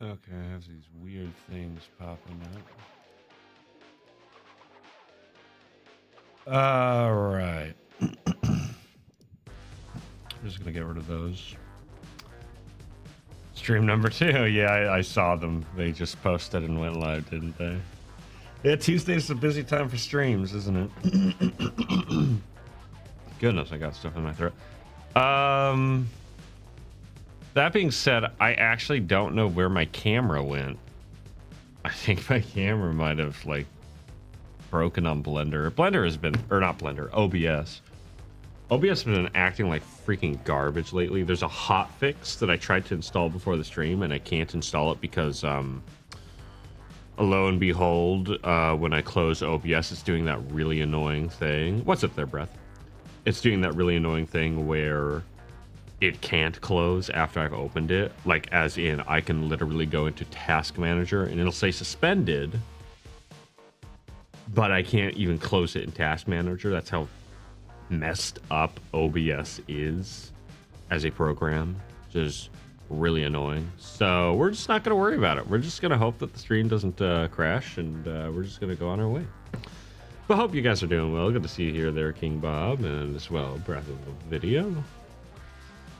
Okay, I have these weird things popping up. All right. I'm just gonna get rid of those. Stream number 2. Yeah, I saw them. They just posted and went live, didn't they? Yeah, Tuesday's a busy time for streams, isn't it? Goodness, I got stuff in my throat. That being said, I actually don't know where my camera went. I think my camera might have like broken on Blender. Blender has been, or not Blender, OBS. OBS has been acting like freaking garbage lately. There's a hot fix that I tried to install before the stream, and I can't install it because, lo and behold, when I close OBS, it's doing that really annoying thing. What's up there, Breath? It's doing that really annoying thing where it can't close after I've opened it. Like, as in, I can literally go into Task Manager, and it'll say suspended, but I can't even close it in Task Manager. That's how messed up OBS is as a program. Just really annoying. So we're just not going to worry about it. We're just going to hope that the stream doesn't crash, and we're just going to go on our way. But hope you guys are doing well. Good to see you here there, King Bob, and as well, Breath of the Video.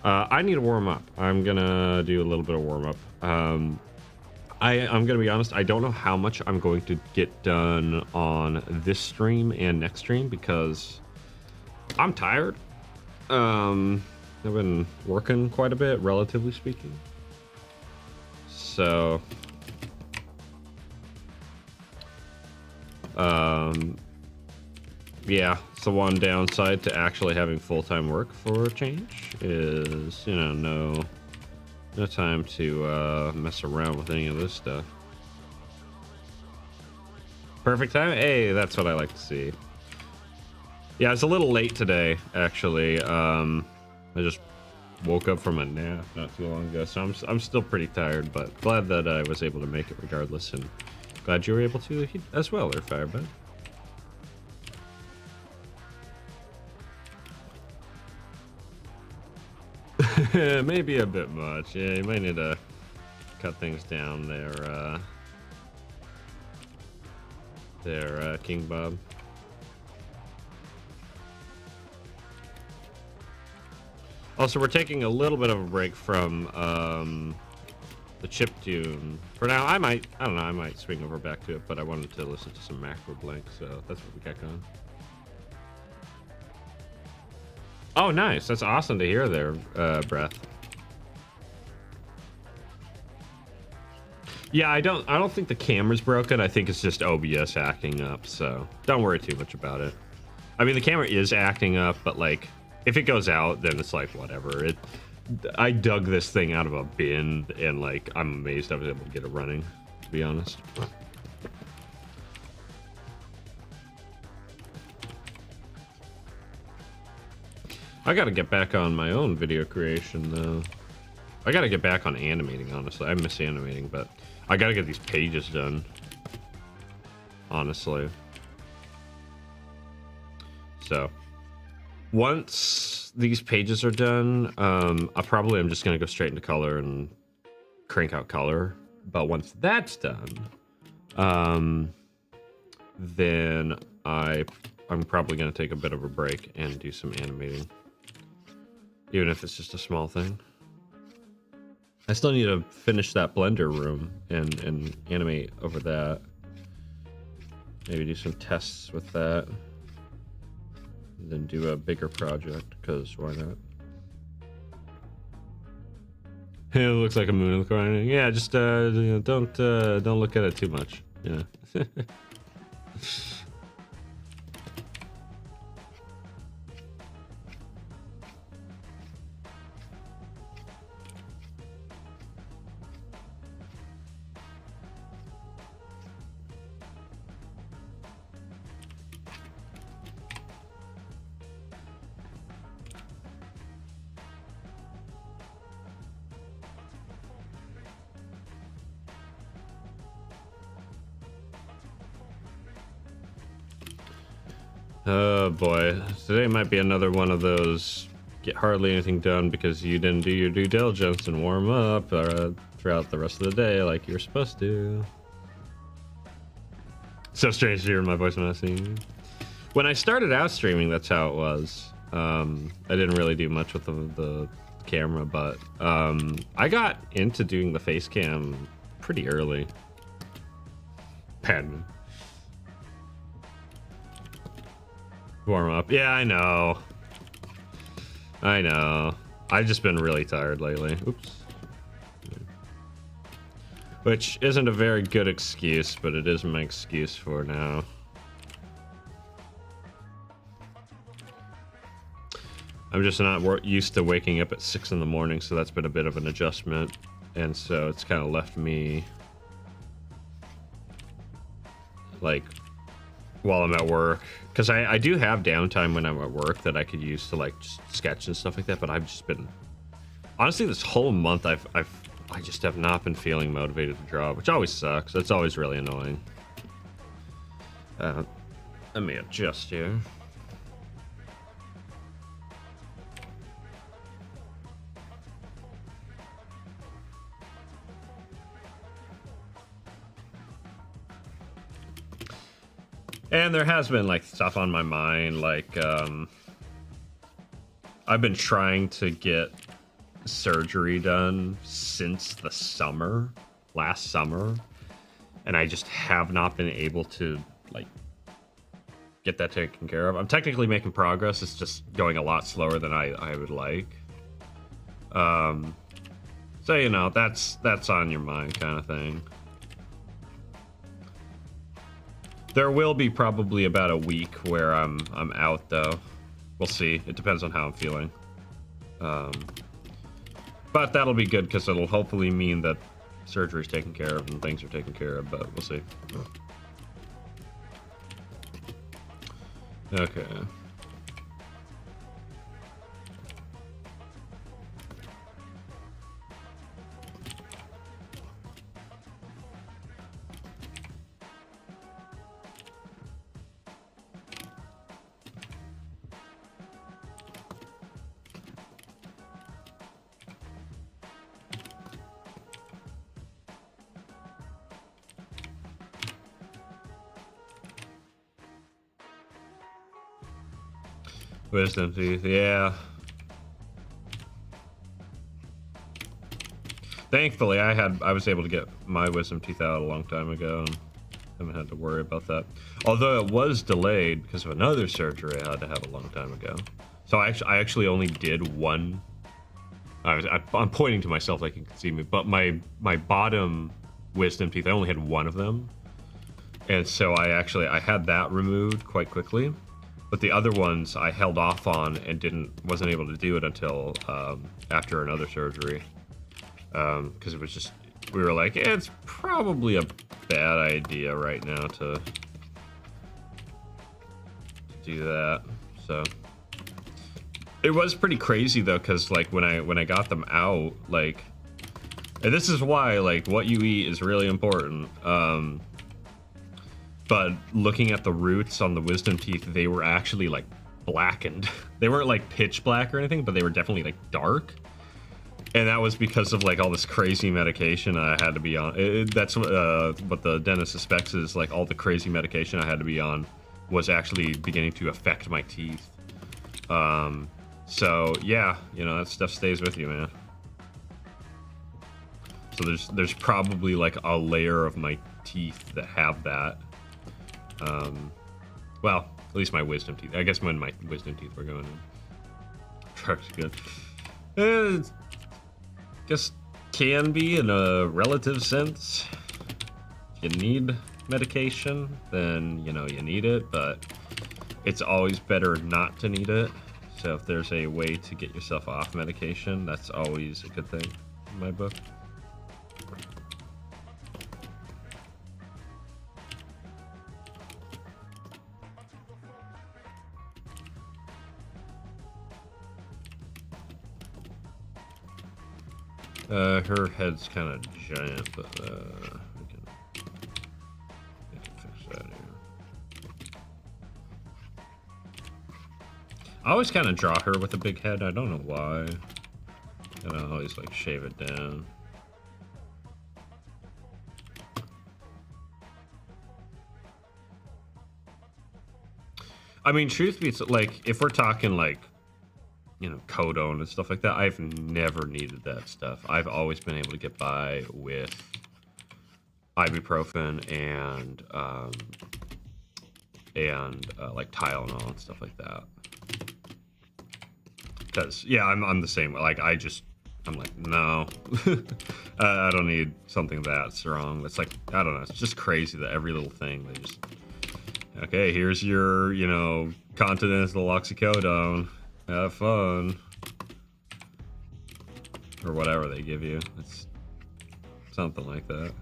I need to warm up. I'm going to do a little bit of warm up. I'm going to be honest, I don't know how much I'm going to get done on this stream and next stream because I'm tired. I've been working quite a bit, relatively speaking. So, yeah, it's the one downside to actually having full-time work for a change is, you know, no time to mess around with any of this stuff. Perfect time? Hey, that's what I like to see. Yeah, it's a little late today, actually. I just woke up from a nap not too long ago, so I'm still pretty tired, but glad that I was able to make it regardless, and glad you were able to as well, there, Firebud. Maybe a bit much. Yeah, you might need to cut things down there, King Bob. Also, we're taking a little bit of a break from the chiptune for now. I don't know, I might swing over back to it, but I wanted to listen to some Macro Blank, so that's what we got going. Oh, nice. That's awesome to hear there, Breath. Yeah, I don't think the camera's broken. I think it's just OBS acting up, so don't worry too much about it. I mean, the camera is acting up, but like, if it goes out, then it's like, whatever. I dug this thing out of a bin, and like, I'm amazed I was able to get it running, to be honest. I gotta get back on my own video creation, though. I gotta get back on animating, honestly. I miss animating, but I gotta get these pages done, honestly. So, once these pages are done, I'm just gonna go straight into color and crank out color. But once that's done, then I'm probably gonna take a bit of a break and do some animating. Even if it's just a small thing. I still need to finish that Blender room and animate over that. Maybe do some tests with that. And then do a bigger project, because why not? It looks like a moon in the corner. Yeah, just you know, don't look at it too much. Yeah. Oh boy, today might be another one of those get hardly anything done because you didn't do your due diligence and warm up, or throughout the rest of the day like you're supposed to. So strange to hear my voice when I sing. When I started out streaming, that's how it was. I didn't really do much with the camera, but I got into doing the face cam pretty early. Pen. Warm up. Yeah, I know. I know. I've just been really tired lately. Oops. Which isn't a very good excuse, but it is my excuse for now. I'm just not used to waking up at 6 in the morning, so that's been a bit of an adjustment. And so it's kind of left me, like, while I'm at work. Because I do have downtime when I'm at work that I could use to, like, just sketch and stuff like that, but I've just been... Honestly, this whole month, I just have not been feeling motivated to draw, which always sucks. That's always really annoying. Let me adjust here. And there has been, like, stuff on my mind, like, I've been trying to get surgery done since the summer, last summer, and I just have not been able to, like, get that taken care of. I'm technically making progress, it's just going a lot slower than I would like. So, you know, that's on your mind kind of thing. There will be probably about a week where I'm out, though. We'll see. It depends on how I'm feeling. But that'll be good because it'll hopefully mean that surgery's taken care of and things are taken care of, but we'll see. Okay. Wisdom teeth, yeah. Thankfully, I was able to get my wisdom teeth out a long time ago and haven't had to worry about that. Although it was delayed because of another surgery I had to have a long time ago. So I actually only did one. I'm pointing to myself like you can see me, but my bottom wisdom teeth, I only had one of them. And so I had that removed quite quickly. But the other ones I held off on and wasn't able to do it until after another surgery. Because it was just, we were like, it's probably a bad idea right now to do that. So it was pretty crazy though, because like when I got them out, like, and this is why like what you eat is really important. But looking at the roots on the wisdom teeth, they were actually like blackened. They weren't like pitch black or anything, but they were definitely like dark. And that was because of like all this crazy medication I had to be on. That's what the dentist suspects is like all the crazy medication I had to be on was actually beginning to affect my teeth. So yeah, you know, that stuff stays with you, man. So there's probably like a layer of my teeth that have that. Well, at least my wisdom teeth. I guess when my wisdom teeth were going in. Truck's good. Guess can be in a relative sense. If you need medication, then, you know, you need it, but it's always better not to need it. So if there's a way to get yourself off medication, that's always a good thing in my book. Her head's kind of giant, but we can fix that here. I always kind of draw her with a big head. I don't know why. And I always like shave it down. I mean, truth be like, if we're talking like, you know, codone and stuff like that, I've never needed that stuff. I've always been able to get by with ibuprofen and like Tylenol and stuff like that. Because yeah, I'm the same. Like I'm like, no, I don't need something that strong. It's like, I don't know. It's just crazy that every little thing they just, okay, here's your, you know, continental oxycodone. Have fun. Or whatever they give you. It's something like that.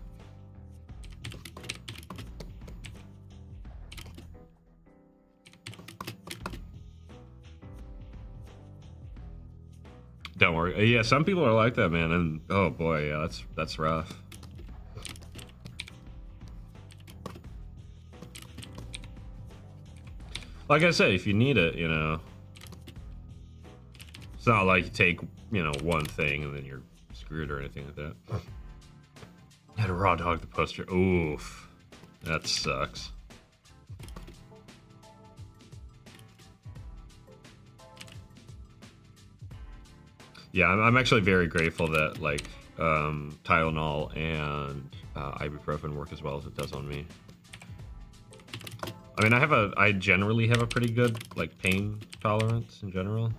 Don't worry. Yeah, some people are like that, man, and oh boy, yeah, that's rough. Like I said, if you need it, you know, it's not like you take, you know, one thing and then you're screwed or anything like that. Had a raw dog the poster. Oof, that sucks. Yeah, I'm actually very grateful that like Tylenol and ibuprofen work as well as it does on me. I mean, I generally have a pretty good like pain tolerance in general.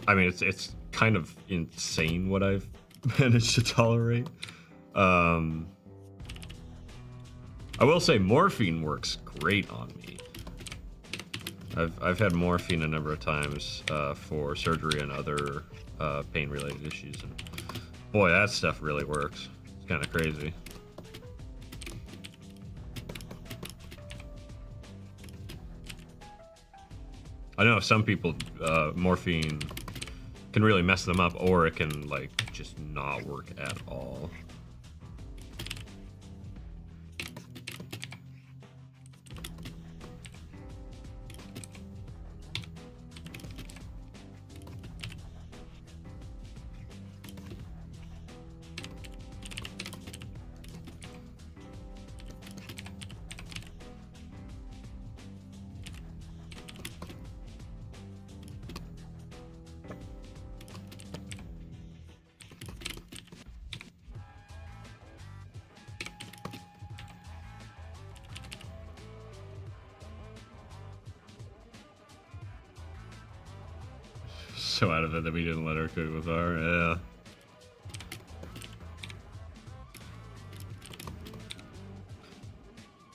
I mean, it's kind of insane what I've managed to tolerate. I will say morphine works great on me. I've had morphine a number of times for surgery and other pain-related issues, and boy, that stuff really works. It's kind of crazy. I know some people morphine can really mess them up, or it can like just not work at all. So out of it that we didn't let her cook with our, yeah.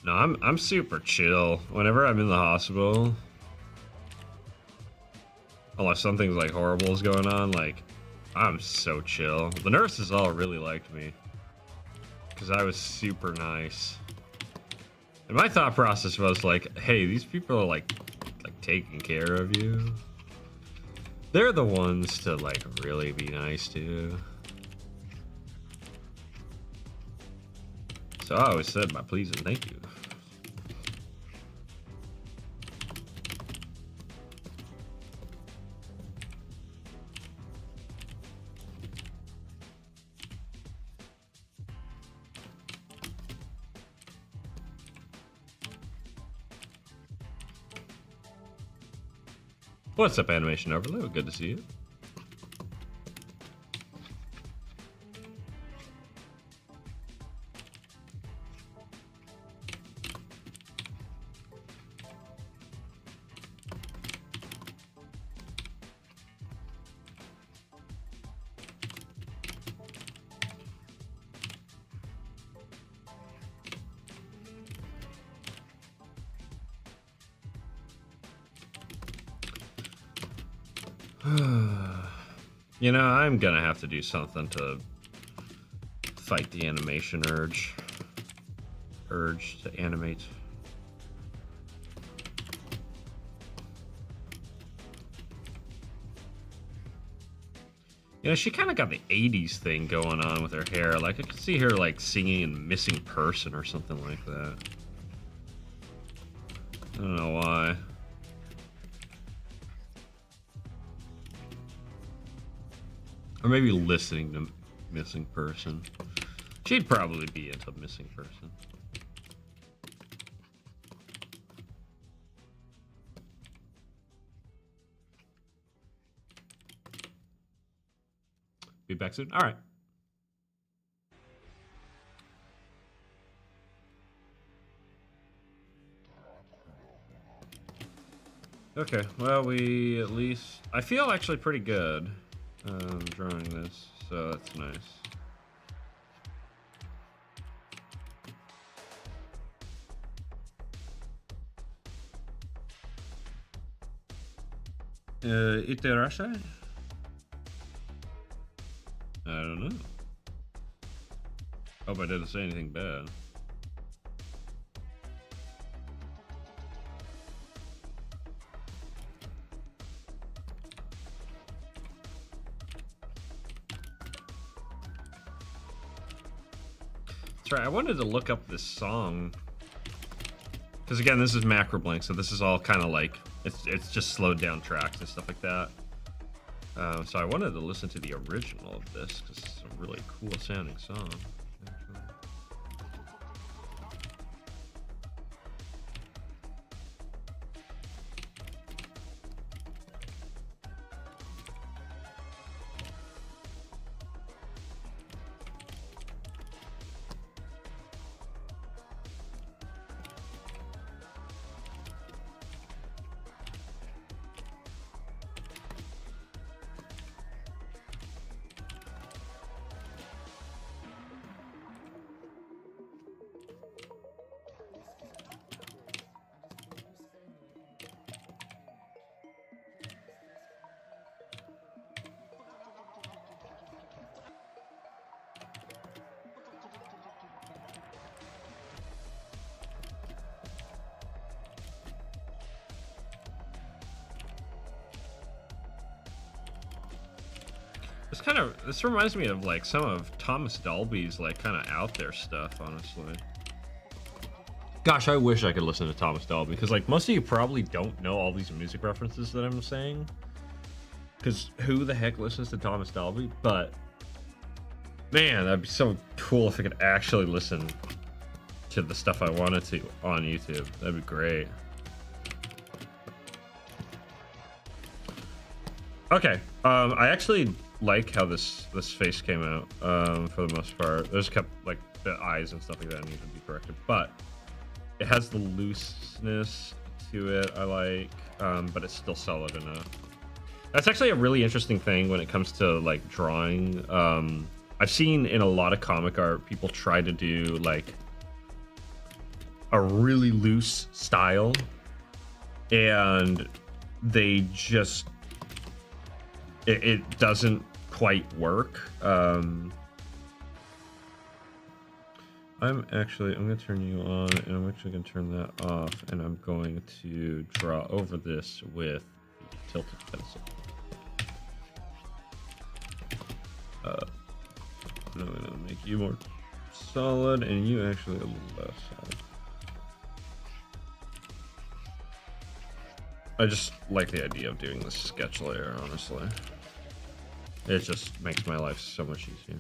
No, I'm super chill whenever I'm in the hospital. Unless something's like horrible is going on, like I'm so chill. The nurses all really liked me because I was super nice. And my thought process was like, hey, these people are like taking care of you. They're the ones to like really be nice to. So I always said my please and thank you. What's up, Animation Overload? Good to see you. You know, I'm gonna have to do something to fight the animation urge to animate. You know, she kind of got the 80s thing going on with her hair. Like, I could see her, like, singing in Missing Person or something like that. I don't know why. Or maybe listening to Missing Person. She'd probably be into Missing Person. Be back soon. All right. Okay, well, we at least... I feel actually pretty good drawing this, so that's nice. Iterasha? I don't know. Hope I didn't say anything bad. That's right, I wanted to look up this song. Because again, this is macro blank, so this is all kind of like, it's just slowed down tracks and stuff like that. So I wanted to listen to the original of this, because it's a really cool sounding song. This reminds me of like some of Thomas Dolby's like kind of out there stuff, honestly. Gosh, I wish I could listen to Thomas Dolby, because like most of you probably don't know all these music references that I'm saying, because who the heck listens to Thomas Dolby? But man, that'd be so cool if I could actually listen to the stuff I wanted to on YouTube. That'd be great. Okay, I actually like how this face came out for the most part. There's kept like the eyes and stuff like that need to be corrected, but it has the looseness to it I like, but it's still solid enough. That's actually a really interesting thing when it comes to like drawing. I've seen in a lot of comic art people try to do like a really loose style, and they just it doesn't quite work. I'm gonna turn you on, and I'm actually gonna turn that off, and I'm going to draw over this with the tilted pencil. I'm gonna make you more solid, and you actually a little less solid. I just like the idea of doing this sketch layer, honestly. It just makes my life so much easier.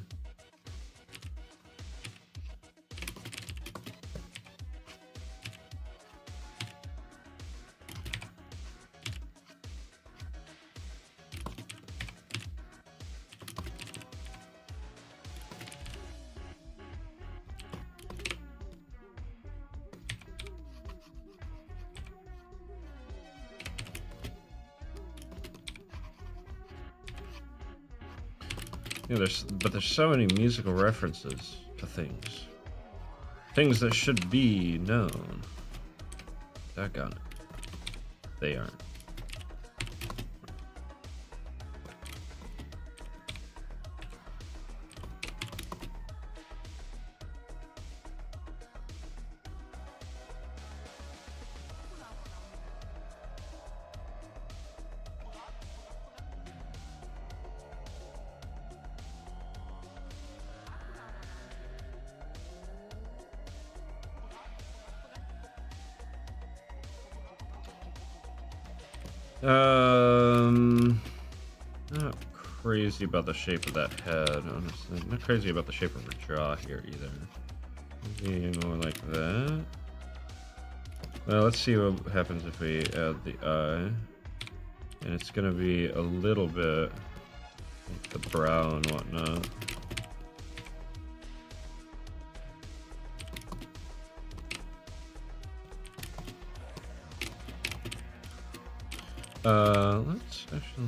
Yeah, there's so many musical references to things that should be known. Doggone it, they aren't. Not crazy about the shape of that head, honestly. Not crazy about the shape of her jaw here either. Maybe more like that. Well, let's see what happens if we add the eye. And it's gonna be a little bit like the brow and whatnot. Let's actually.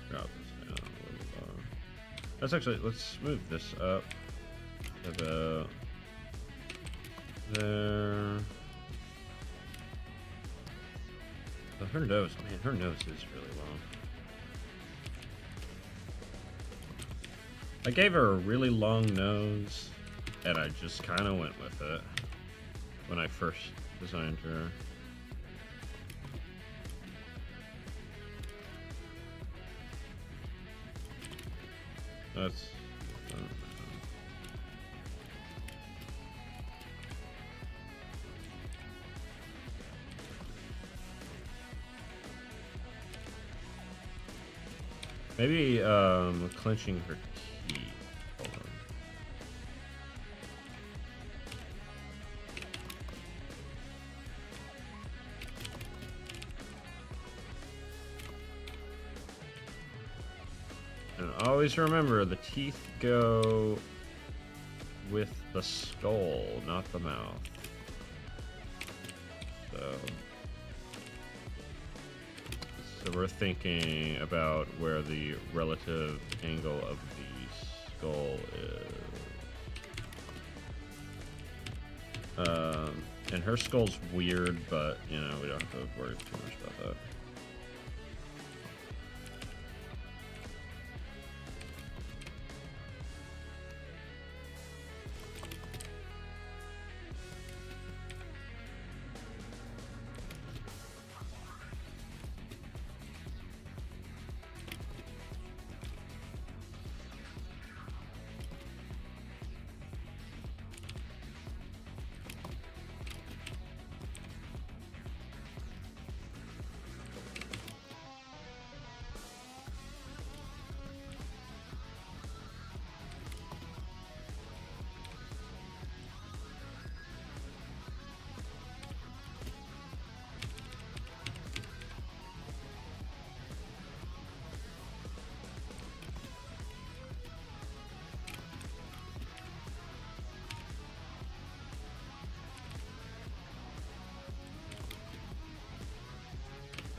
Drop this down a little lower. Let's actually, let's move this up about there. But her nose, man, her nose is really long. I gave her a really long nose, and I just kind of went with it when I first designed her. That's maybe clenching her teeth. Hold on. And always remember, the teeth go with the skull, not the mouth. So we're thinking about where the relative angle of the skull is. And her skull's weird, but, you know, we don't have to worry too much about that.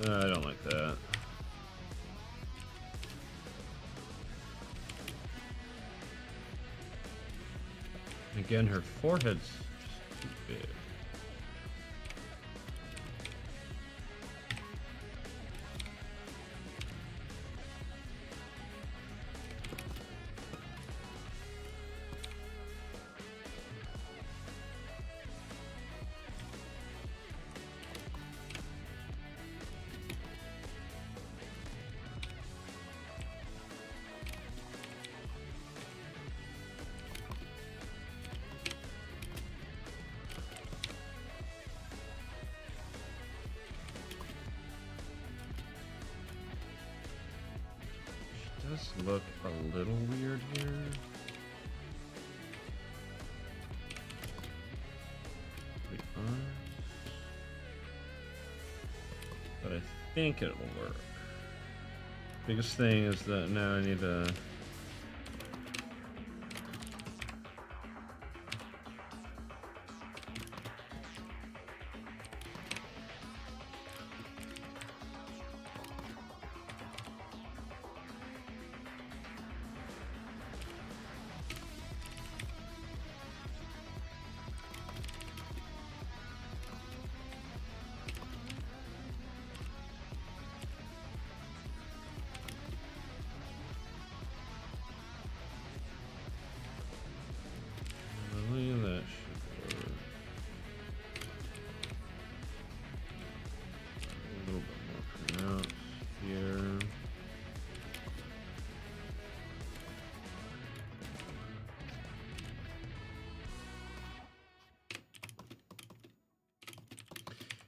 I don't like that. Again, her forehead's just too big. Does look a little weird here. The arms. But I think it will work. Biggest thing is that now I need to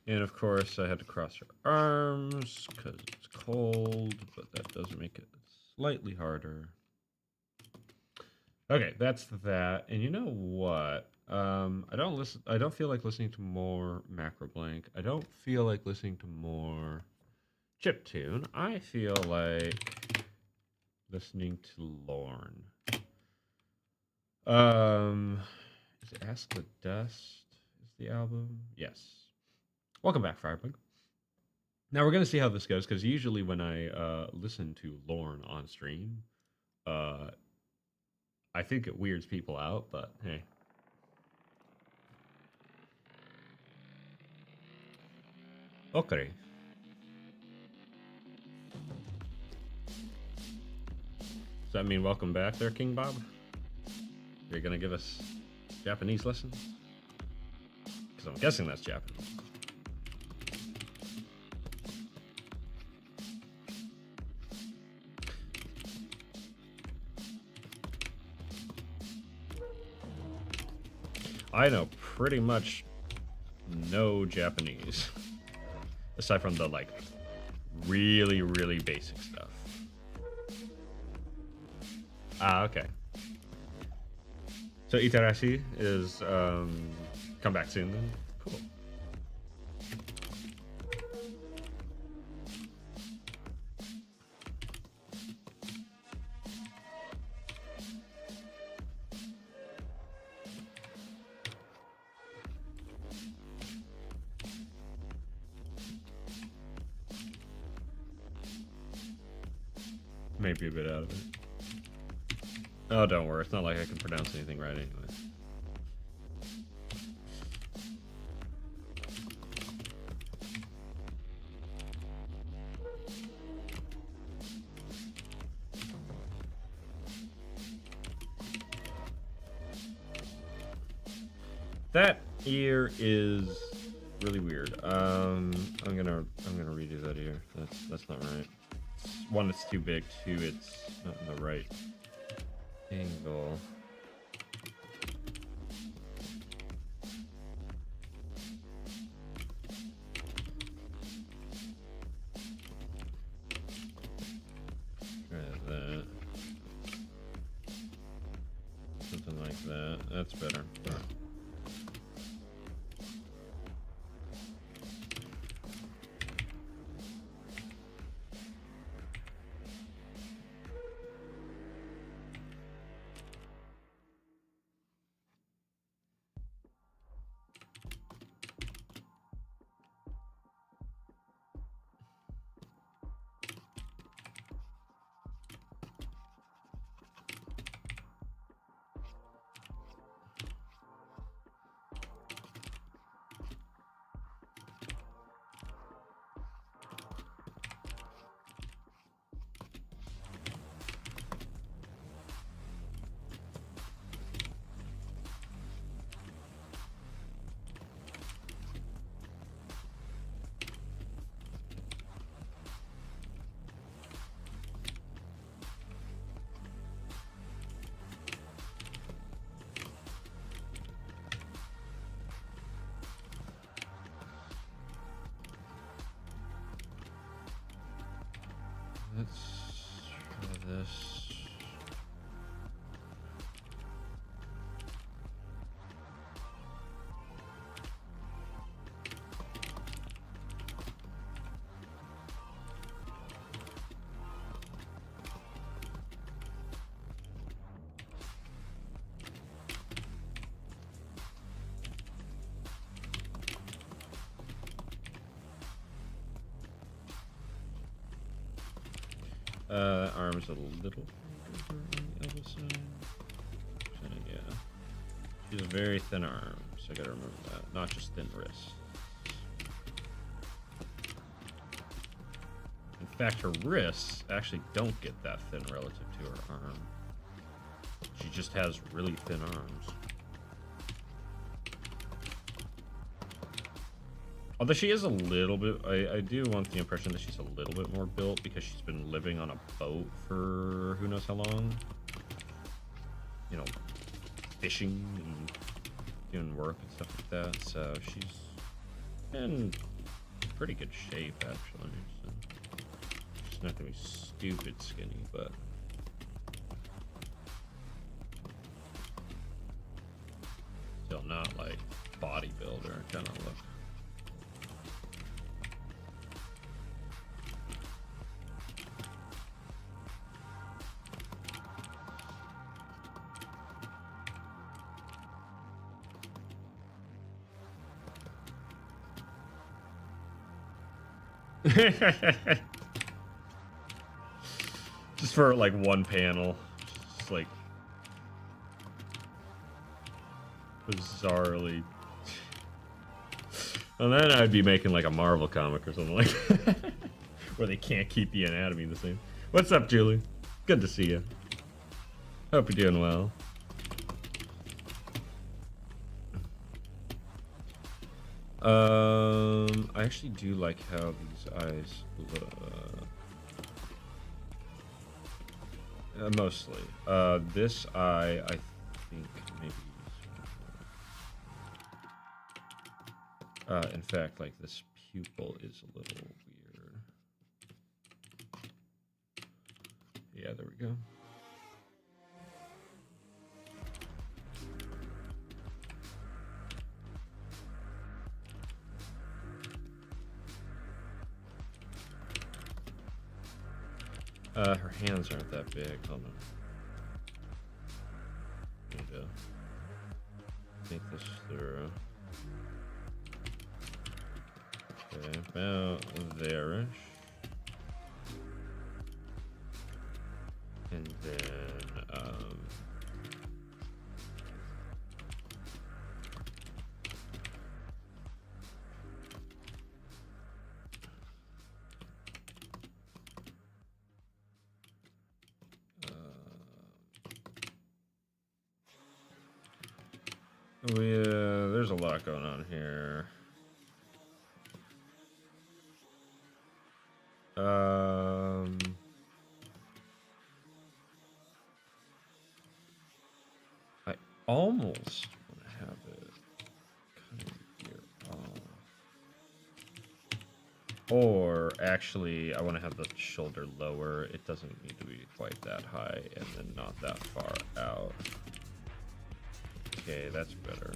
And of course, I had to cross her arms because it's cold, but that does make it slightly harder. Okay, that's that. And you know what? I don't feel like listening to more Macro Blank. I don't feel like listening to more Chiptune. I feel like listening to Lorne. Is it Ask the Dust is the album? Yes. Welcome back, Firebug. Now we're gonna see how this goes because usually when I listen to Lorne on stream, I think it weirds people out, but hey. Okay. Does that mean welcome back there, King Bob? You're gonna give us Japanese lessons? Because I'm guessing that's Japanese. I know pretty much no Japanese. Aside from the, like, really, really basic stuff. Ah, okay. So Itarashi is come back soon then? Cool. Maybe a bit out of it. Oh, don't worry. It's not like I can pronounce anything right anyway. That ear is really weird. I'm gonna redo that ear. That's not right. One, it's too big. Two, it's not in the right angle. Try that. Something like that. That's better. Let's try this. Arms a little on the elbow side. Yeah. She has very thin arms. I gotta remember that. Not just thin wrists. In fact, her wrists actually don't get that thin relative to her arm. She just has really thin arms. Although she is a little bit, I do want the impression that she's a little bit more built because she's been living on a boat for who knows how long. You know, fishing and doing work and stuff like that. So she's been Pretty good shape, actually. So it's not gonna be stupid skinny, but still not like bodybuilder kind of look. Just for like one panel, just like bizarrely. And then I'd be making like a Marvel comic or something like that, where they can't keep the anatomy the same. What's up, Julie? Good to see you. Hope you're doing well. I actually do like how these eyes look. Mostly. This eye, I think maybe. In fact, like this pupil is a little weird. Yeah, there we go. Her hands aren't that big. Hold on. Need to think this through. Okay, about there-ish. And then, there's a lot going on here. I almost want to have it kind of here off. Or actually, I want to have the shoulder lower. It doesn't need to be quite that high and then not that far out. Okay, that's better.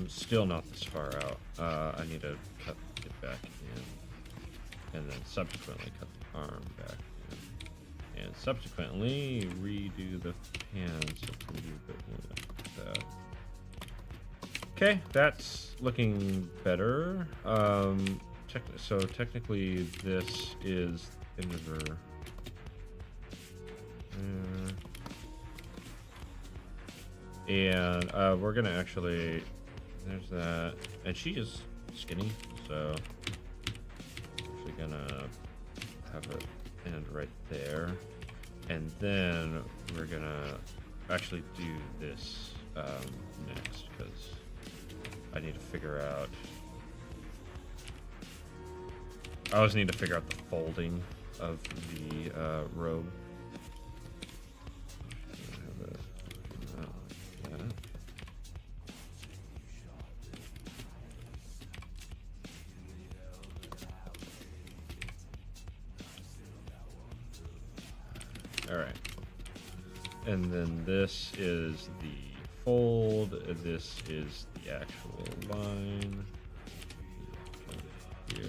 Still not this far out. I need to cut it back in, and then subsequently cut the arm back in, and subsequently redo the hands so it can be a bit more like that. Okay, that's looking better. So technically this is finger. And we're gonna actually, there's that, and she is skinny, so actually gonna have it end right there, and then we're gonna actually do this next because I need to figure out. I always need to figure out the folding of the robe. Alright. And then this is the fold. This is the actual line. Here.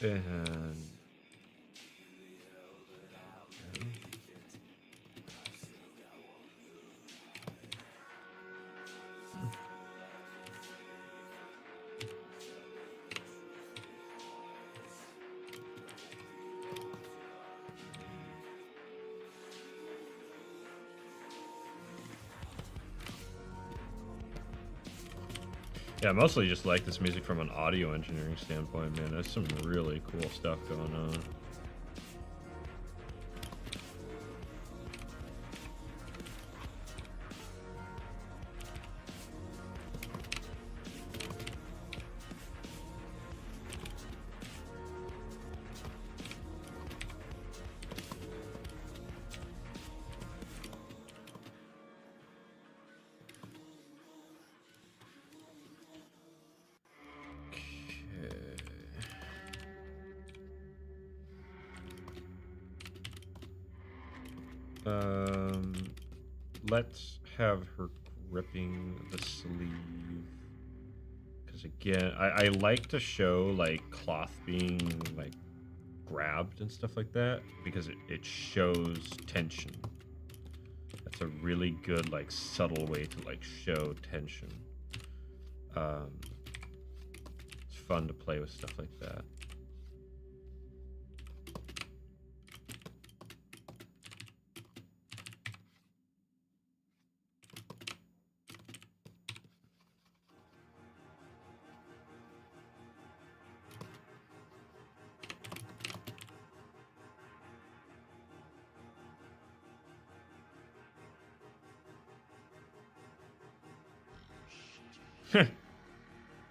And Yeah, I mostly just like this music from an audio engineering standpoint, man. There's some really cool stuff going on. Let's have her gripping the sleeve, because again, I like to show like cloth being like grabbed and stuff like that, because it shows tension. That's a really good like subtle way to like show tension. It's fun to play with stuff like that.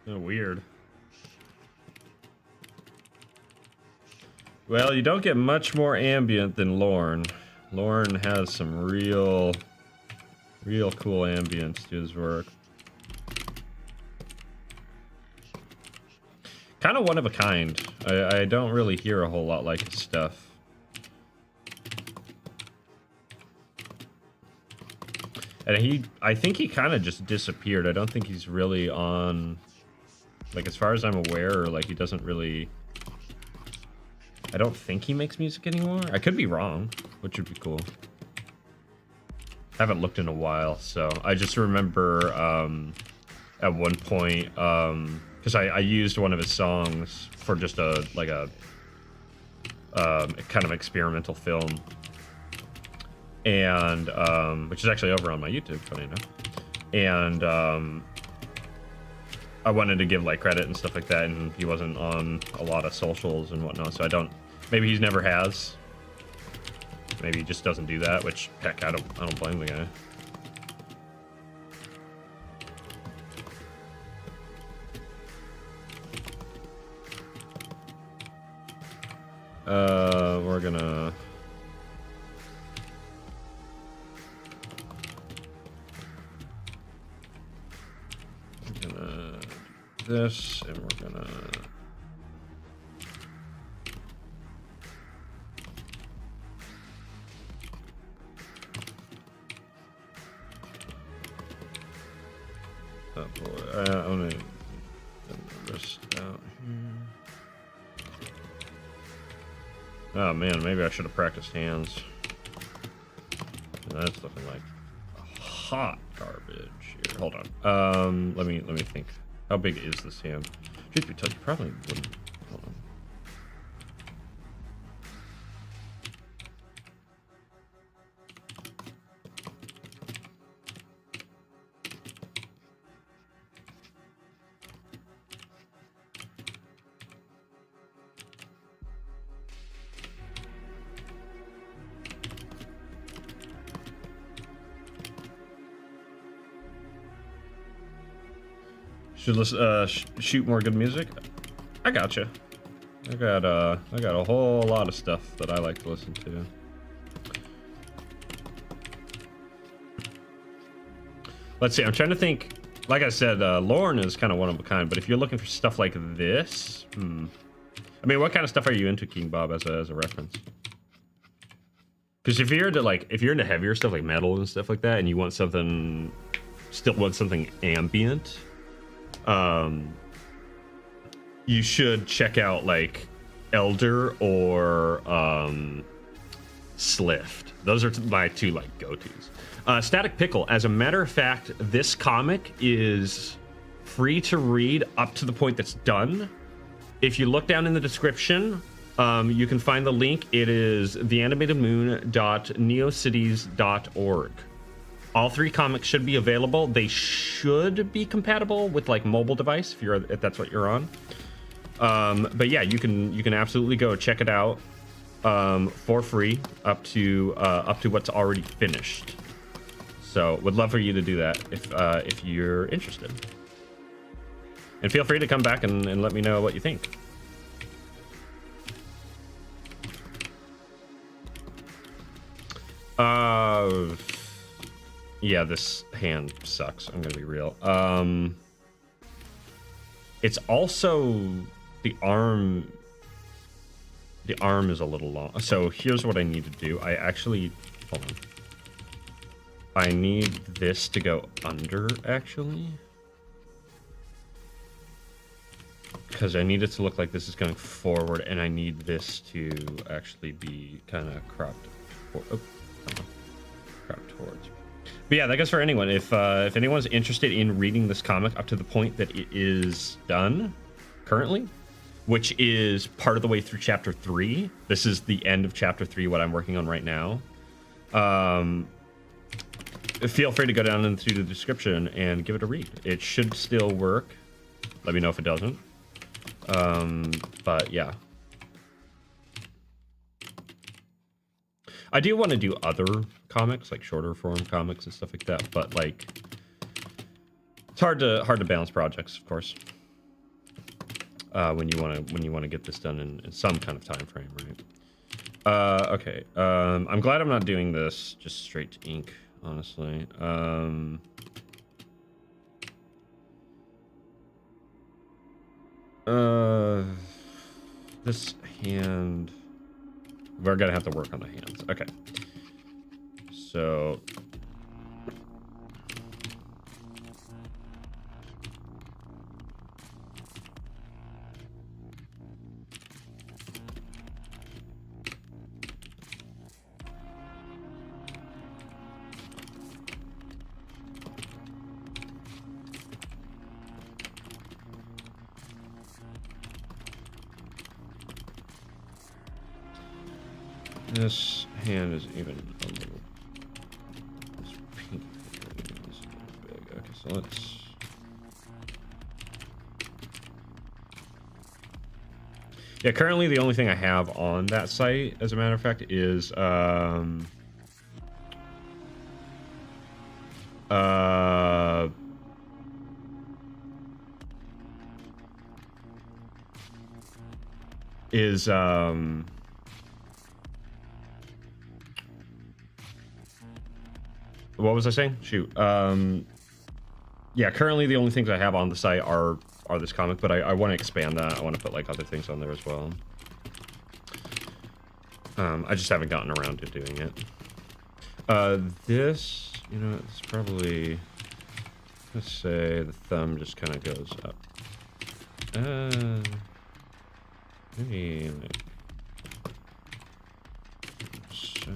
Weird. Well, you don't get much more ambient than Lorne. Lorne has some real cool ambience to his work. Kind of one of a kind. I don't really hear a whole lot like his stuff. And I think he kind of just disappeared. I don't think he's really on, like, as far as I'm aware, like, he doesn't really, I don't think he makes music anymore. I could be wrong, which would be cool. I haven't looked in a while, so I just remember at one point, because I used one of his songs for just a kind of experimental film. And which is actually over on my YouTube, funny enough. And I wanted to give like credit and stuff like that, and he wasn't on a lot of socials and whatnot, so I don't, maybe he never has, maybe he just doesn't do that, which heck, I don't blame the guy. We're gonna do this, and we're gonna oh boy, I'm gonna get this out here. Oh man, maybe I should have practiced hands. That's looking like hot garbage here. Hold on. Let me think. How big is this hand? Truth be told, you probably wouldn't. Hold on. Should listen, shoot more good music. I gotcha. I got a whole lot of stuff that I like to listen to. Let's see. I'm trying to think. Like I said, Lorne is kind of one of a kind. But if you're looking for stuff like this, I mean, what kind of stuff are you into, King Bob, as a reference? Because if you're into heavier stuff like metal and stuff like that, and you want something, still want something ambient. You should check out like Elder or Slift. Those are my two like go-tos. Static Pickle. As a matter of fact, this comic is free to read up to the point that's done. If you look down in the description, you can find the link. It is theanimatedmoon.neocities.org. All 3 comics should be available. They should be compatible with like mobile device if that's what you're on. But yeah, you can absolutely go check it out for free up to what's already finished. So would love for you to do that if you're interested. And feel free to come back and let me know what you think. Yeah, this hand sucks. I'm gonna be real. It's also the arm. The arm is a little long. So here's what I need to do. I actually hold on. I need this to go under actually, because I need it to look like this is going forward, and I need this to actually be kind of cropped. Cropped towards. But yeah, that goes for anyone. If anyone's interested in reading this comic up to the point that it is done currently, which is part of the way through chapter 3. This is the end of chapter 3, what I'm working on right now. Feel free to go down into the description and give it a read. It should still work. Let me know if it doesn't. But yeah. I do want to do other comics, like shorter form comics and stuff like that, but like it's hard to balance projects, of course. When you want to get this done in some kind of time frame, right? Okay. I'm glad I'm not doing this just straight to ink, honestly. This hand, we're gonna have to work on the hands. Okay. So this hand is even a little. This pink hand is a little big. Okay, so let's. Yeah, currently the only thing I have on that site, as a matter of fact, is what was I saying? Shoot. Yeah, currently the only things I have on the site are this comic, but I want to expand that. I want to put like other things on there as well. I just haven't gotten around to doing it. This, you know, it's probably, let's say the thumb just kind of goes up. Maybe like so.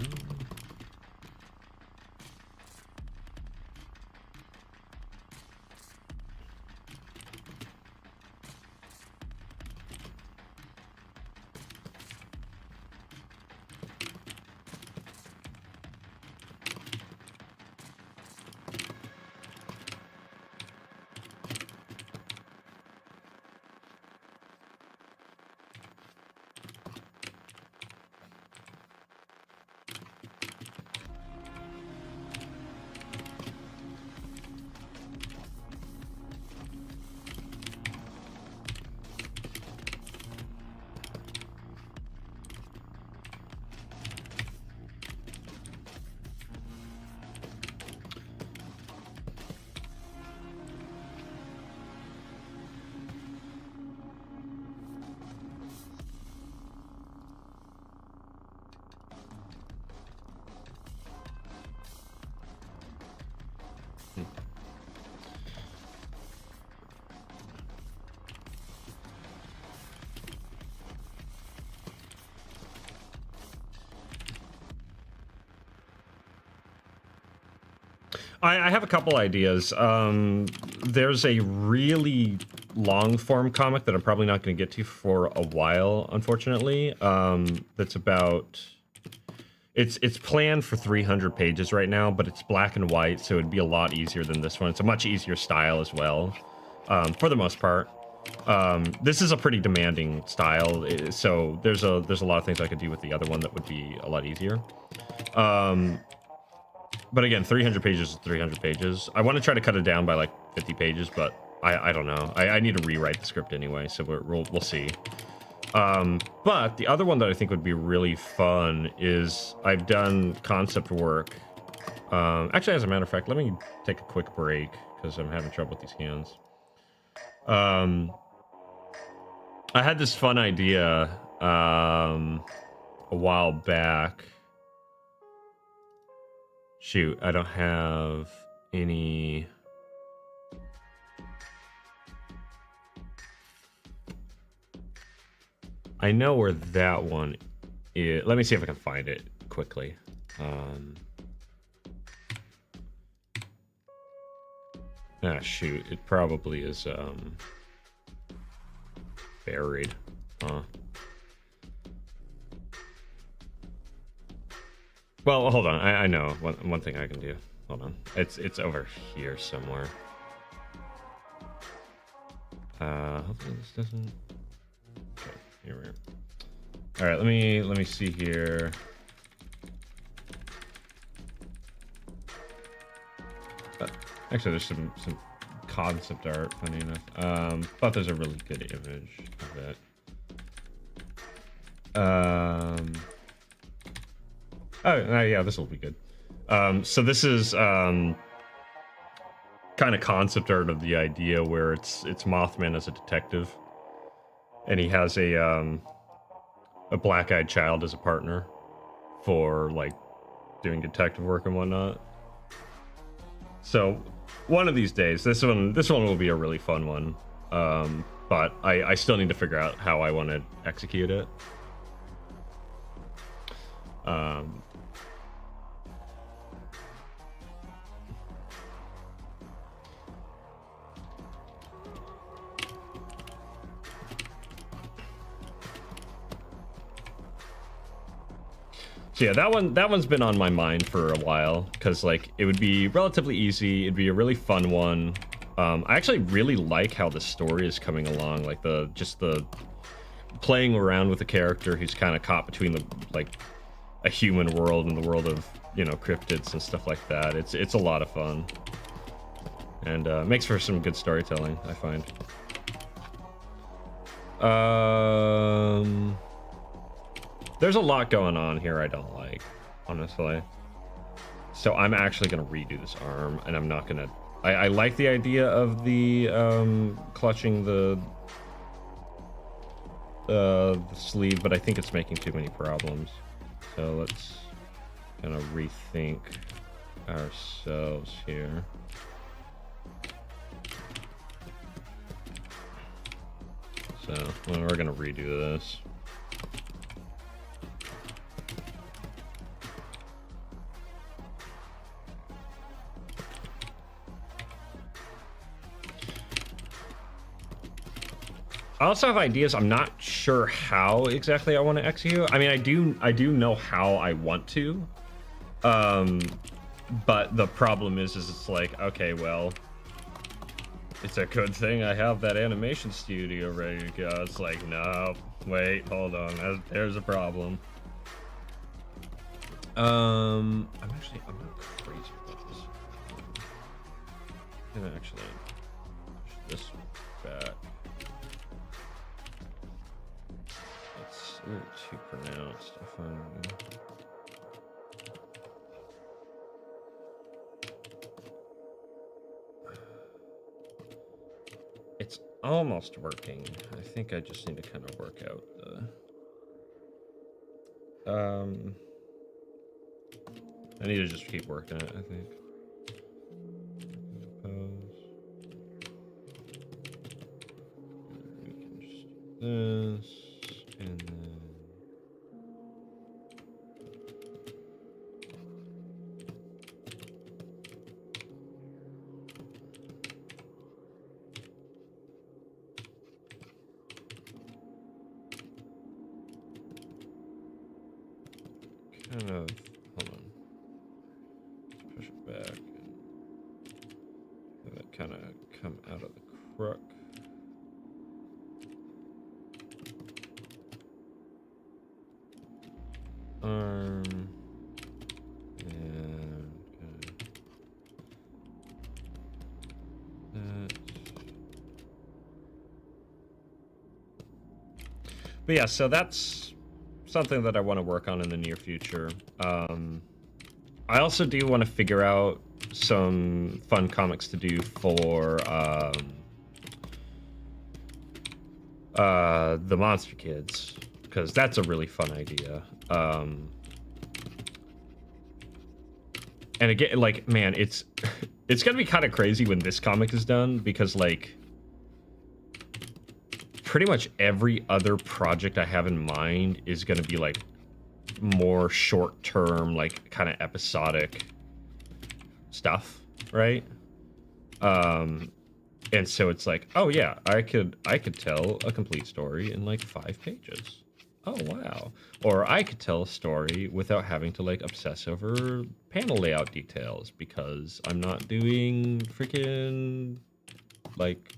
I have a couple ideas. There's a really long form comic that I'm probably not going to get to for a while, unfortunately. That's about, It's planned for 300 pages right now, but it's black and white, so it'd be a lot easier than this one. It's a much easier style as well, for the most part. This is a pretty demanding style, so there's a lot of things I could do with the other one that would be a lot easier. But again, 300 pages is 300 pages. I want to try to cut it down by like 50 pages, but I don't know. I need to rewrite the script anyway, so we'll see. But the other one that I think would be really fun is I've done concept work. Actually, as a matter of fact, let me take a quick break because I'm having trouble with these hands. I had this fun idea a while back. Shoot, I don't have any... I know where that one is. Let me see if I can find it quickly. Shoot, it probably is buried. Well, hold on. I know one thing I can do. Hold on. It's over here somewhere. Hopefully this doesn't. Okay, here we are. All right, let me see here. Actually, there's some concept art, funny enough. But there's a really good image of it. Oh, yeah, this will be good. So this is kind of concept art of the idea where it's Mothman as a detective, and he has a black-eyed child as a partner for like doing detective work and whatnot. So one of these days, this one will be a really fun one. But I still need to figure out how I want to execute it. So yeah, that one's been on my mind for a while because like it would be relatively easy. It'd be a really fun one. I actually really like how the story is coming along. Like the playing around with the character who's kind of caught between the like a human world and the world of, you know, cryptids and stuff like that. It's a lot of fun and makes for some good storytelling, I find. There's a lot going on here I don't like, honestly. So I'm actually gonna redo this arm, and I'm not gonna. I like the idea of the clutching the sleeve, but I think it's making too many problems. So let's kind of rethink ourselves here. So we're gonna redo this. I also have ideas. I'm not sure how exactly I want to execute. I mean, I do know how I want to. But the problem is it's like, okay, well, it's a good thing I have that animation studio ready to go. It's like, no, wait, hold on. There's a problem. I'm not crazy about this. I'm gonna actually push this back. It's a little too pronounced, I find. It's almost working. I think I just need to kind of work out the... I need to just keep working it, I think. Pose. We can just do this, and then... kind of, hold on, push it back and have it kind of come out of the crook. And that. But yeah, so that's something that I want to work on in the near future. I also do want to figure out some fun comics to do for the Monster Kids, because that's a really fun idea. And again, like, man, it's gonna be kind of crazy when this comic is done, because like pretty much every other project I have in mind is gonna be like more short-term, like kind of episodic stuff, right? And so it's like, oh yeah, I could tell a complete story in like 5 pages. Oh wow. Or I could tell a story without having to like obsess over panel layout details, because I'm not doing freaking like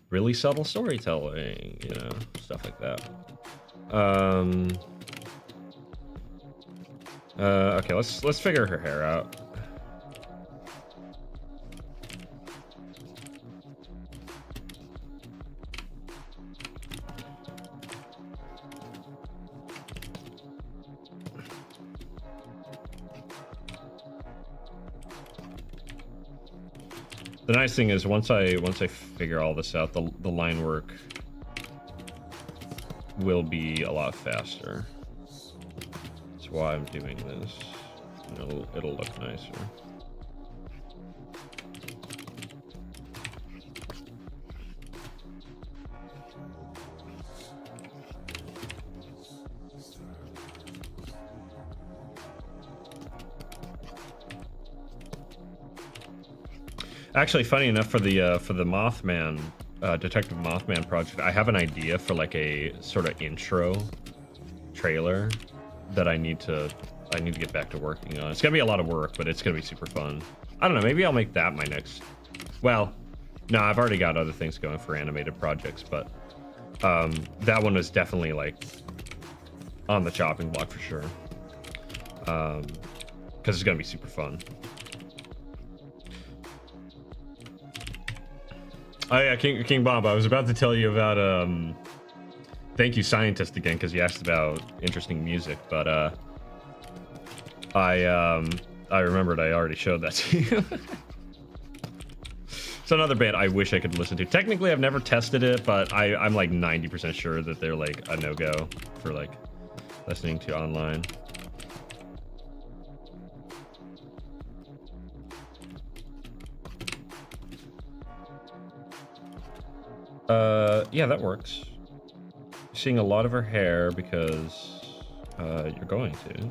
really subtle storytelling, you know, stuff like that. Okay, let's figure her hair out. The nice thing is once I figure all this out, the line work will be a lot faster. That's why I'm doing this. It'll look nicer. Actually, funny enough, for the Mothman, Detective Mothman project, I have an idea for like a sort of intro trailer that I need to get back to working on. It's gonna be a lot of work, but it's gonna be super fun. I don't know, maybe I'll make that my next. Well, no, I've already got other things going for animated projects, but that one is definitely like on the chopping block for sure. Because it's gonna be super fun. Oh yeah, King Bob, I was about to tell you about Thank You Scientist again, because you asked about interesting music, but I remembered I already showed that to you. It's another band I wish I could listen to. Technically, I've never tested it, but I'm like 90% sure that they're like a no-go for like listening to online. Yeah, that works. Seeing a lot of her hair because you're going to,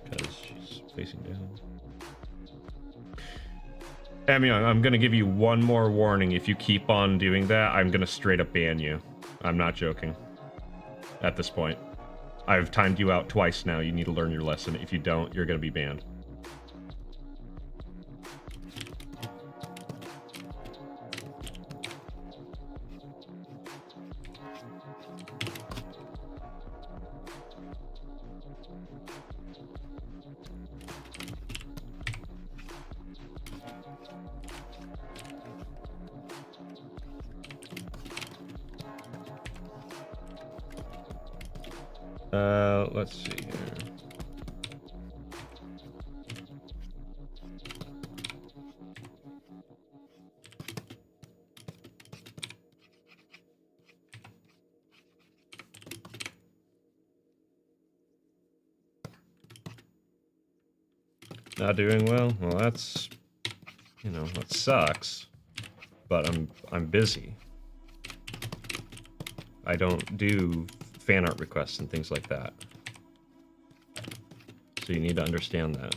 because she's facing down. I mean, I'm gonna give you one more warning. If you keep on doing that, I'm gonna straight up ban you. I'm not joking. At this point, I've timed you out twice now. You need to learn your lesson. If you don't, you're gonna be banned. Let's see here. Not doing well? Well, that's, you know, that sucks. But I'm busy. I don't do fan art requests and things like that. So you need to understand that.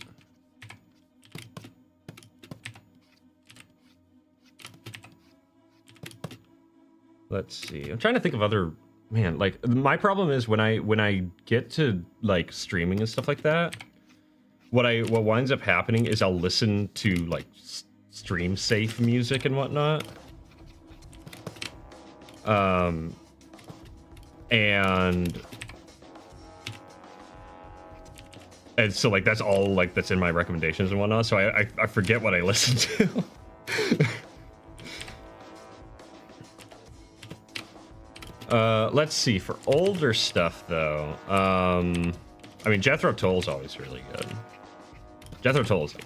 Let's see. I'm trying to think of other man, like my problem is when I get to like streaming and stuff like that, what winds up happening is I'll listen to like stream safe music and whatnot. And so like that's all like that's in my recommendations and whatnot. So I forget what I listen to. Let's see, for older stuff though. I mean, Jethro Tull's always really good. Jethro Tull is like,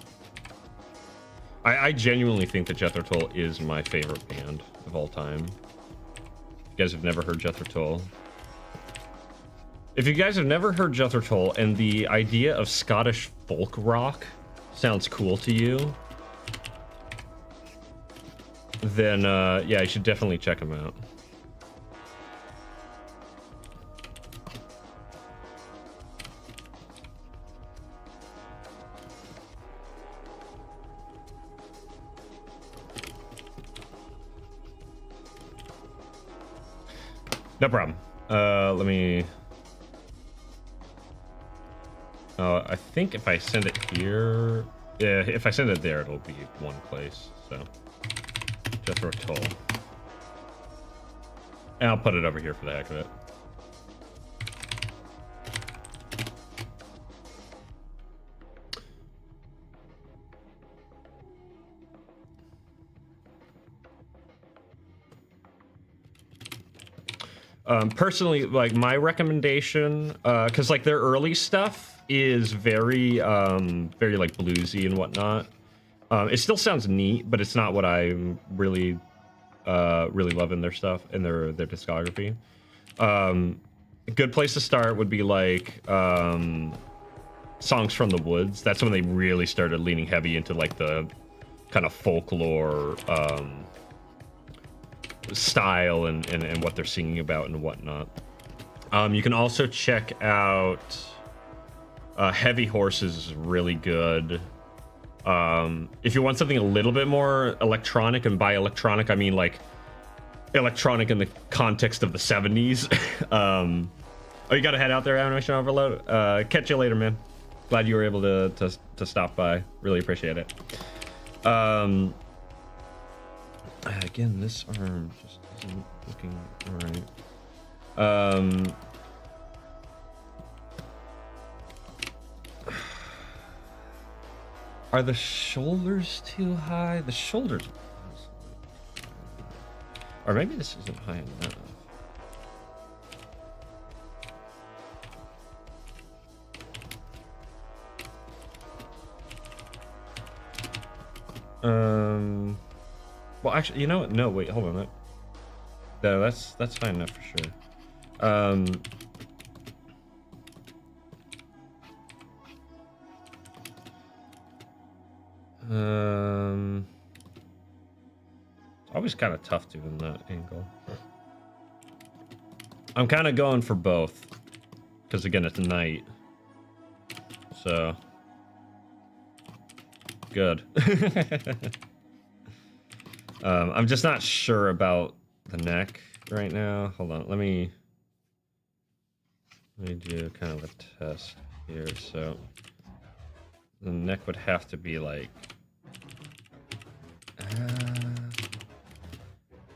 I genuinely think that Jethro Tull is my favorite band of all time. If you guys have never heard Jethro Tull. If you guys have never heard Jethro Tull and the idea of Scottish folk rock sounds cool to you, then yeah, you should definitely check them out. No problem. Let me... I think if I send it here... Yeah, if I send it there, it'll be one place, so... Jethro Tull. And I'll put it over here for the heck of it. Personally, like my recommendation, because like their early stuff is very, very like bluesy and whatnot. It still sounds neat, but it's not what I'm really, really loving their stuff and their discography. A good place to start would be like Songs from the Woods. That's when they really started leaning heavy into like the kind of folklore style and what they're singing about and whatnot. You can also check out Heavy Horses is really good. If you want something a little bit more electronic, and by electronic I mean like electronic in the context of the 70s. Oh, you gotta head out there, Animation Overload. Catch you later, man. Glad you were able to stop by. Really appreciate it. Again, this arm just isn't looking right. Are the shoulders too high? The shoulders... Or maybe this isn't high enough. Well, actually, you know what? No, wait, hold on. No, that's fine enough for sure. It's always kind of tough doing that angle. I'm kind of going for both, because again, it's night. So good. I'm just not sure about the neck right now. Hold on, let me do kind of a test here. So the neck would have to be like,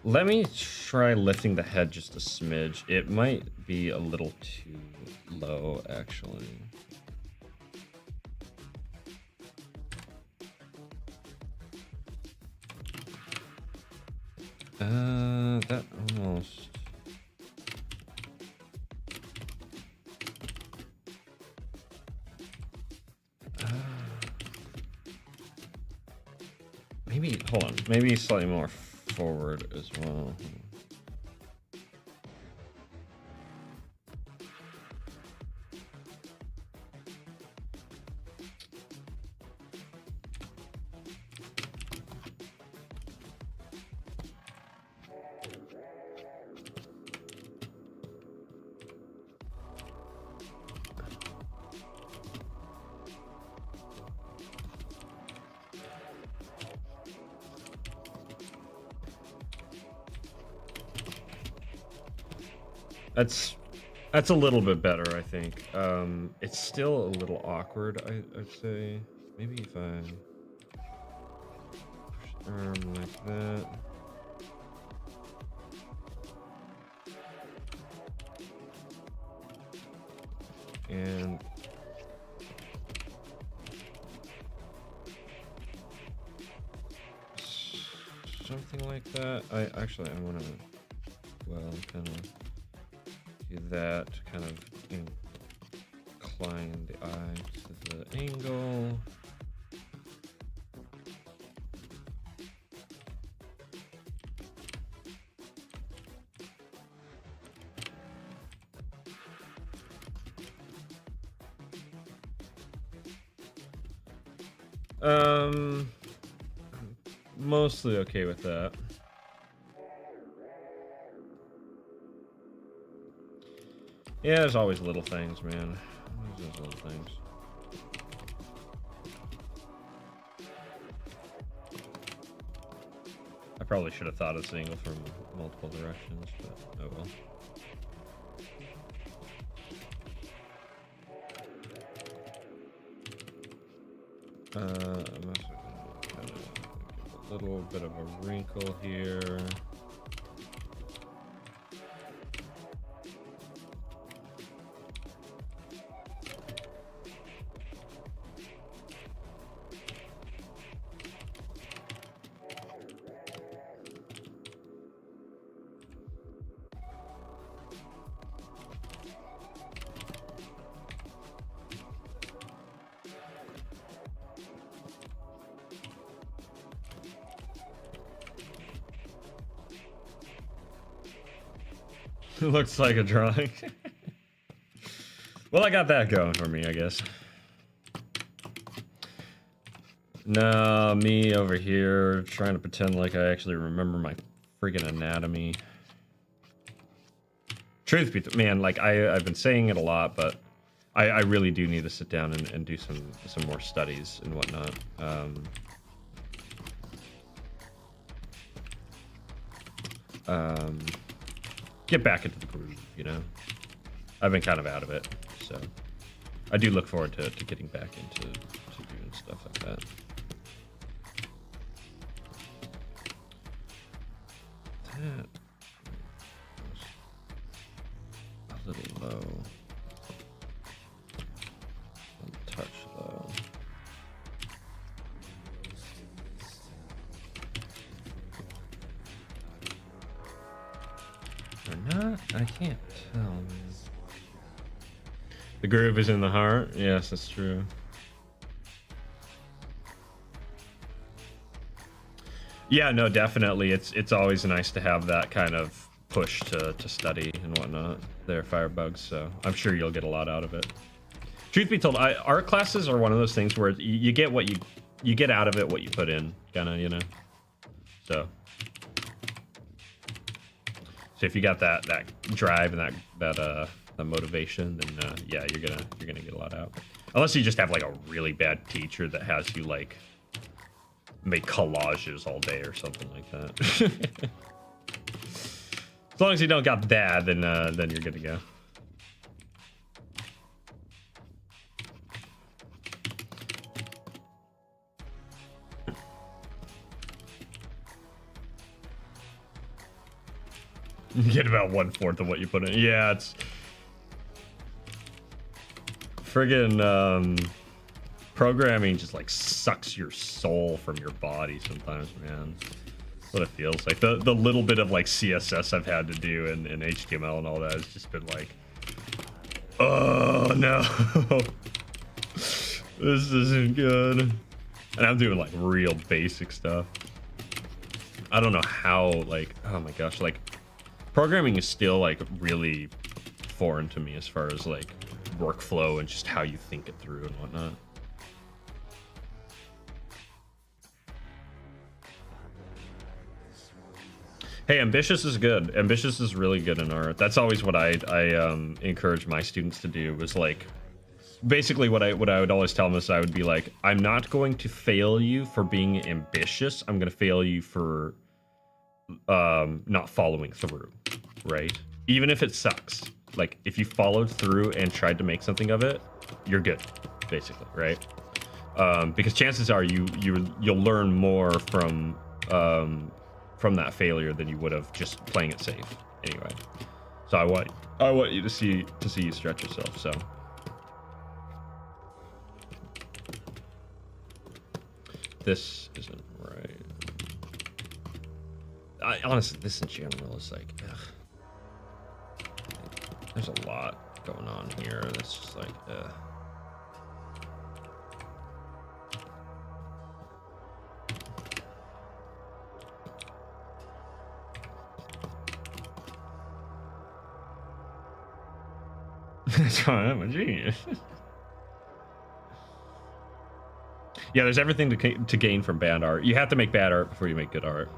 let me try lifting the head just a smidge. It might be a little too low, actually. That almost... maybe, hold on, maybe slightly more forward as well. That's a little bit better, I think. It's still a little awkward, I'd say. Maybe if I push arm like that. And something like that. I want to, well, kind of do that, kind of incline the eye to the angle. Mostly okay with that. Yeah, there's always little things, man. There's those little things. I probably should have thought of this angle from multiple directions, but oh well. I'm also gonna kind of give a little bit of a wrinkle here. Looks like a drawing. Well, I got that going for me, I guess. Nah, me over here trying to pretend like I actually remember my friggin' anatomy. Truth be told, man, like I've been saying it a lot, but I really do need to sit down and do some more studies and whatnot. Get back into the groove, you know. I've been kind of out of it, so I do look forward to getting back into doing stuff like that. That was a little low. A touch low. Or not? I can't tell, man. The groove is in the heart? Yes, that's true. Yeah, no, definitely. It's always nice to have that kind of push to study and whatnot there, Firebugs, so I'm sure you'll get a lot out of it. Truth be told, art classes are one of those things where you get what you get out of it, what you put in, kinda, you know? So if you got that drive and that motivation, then yeah, you're gonna get a lot out. Unless you just have like a really bad teacher that has you like make collages all day or something like that. As long as you don't got that, then you're good to go. You get about 1/4 of what you put in. Yeah, it's friggin' programming just like sucks your soul from your body sometimes, man. That's what it feels like. The little bit of like CSS I've had to do and HTML and all that has just been like, oh no, this isn't good. And I'm doing like real basic stuff. I don't know how, like, oh my gosh, like programming is still like really foreign to me as far as like workflow and just how you think it through and whatnot. Hey, ambitious is good. Ambitious is really good in art. That's always what I encourage my students to do, was like, basically what I would always tell them is I would be like, I'm not going to fail you for being ambitious. I'm going to fail you for not following through, right? Even if it sucks, like if you followed through and tried to make something of it, you're good, basically, right? Because chances are you'll learn more from that failure than you would have just playing it safe anyway. So I want you to see you stretch yourself. So this isn't right. Honestly, this in general is like, ugh. There's a lot going on here. That's just like, That's why I'm a genius. Yeah, there's everything to gain from bad art. You have to make bad art before you make good art.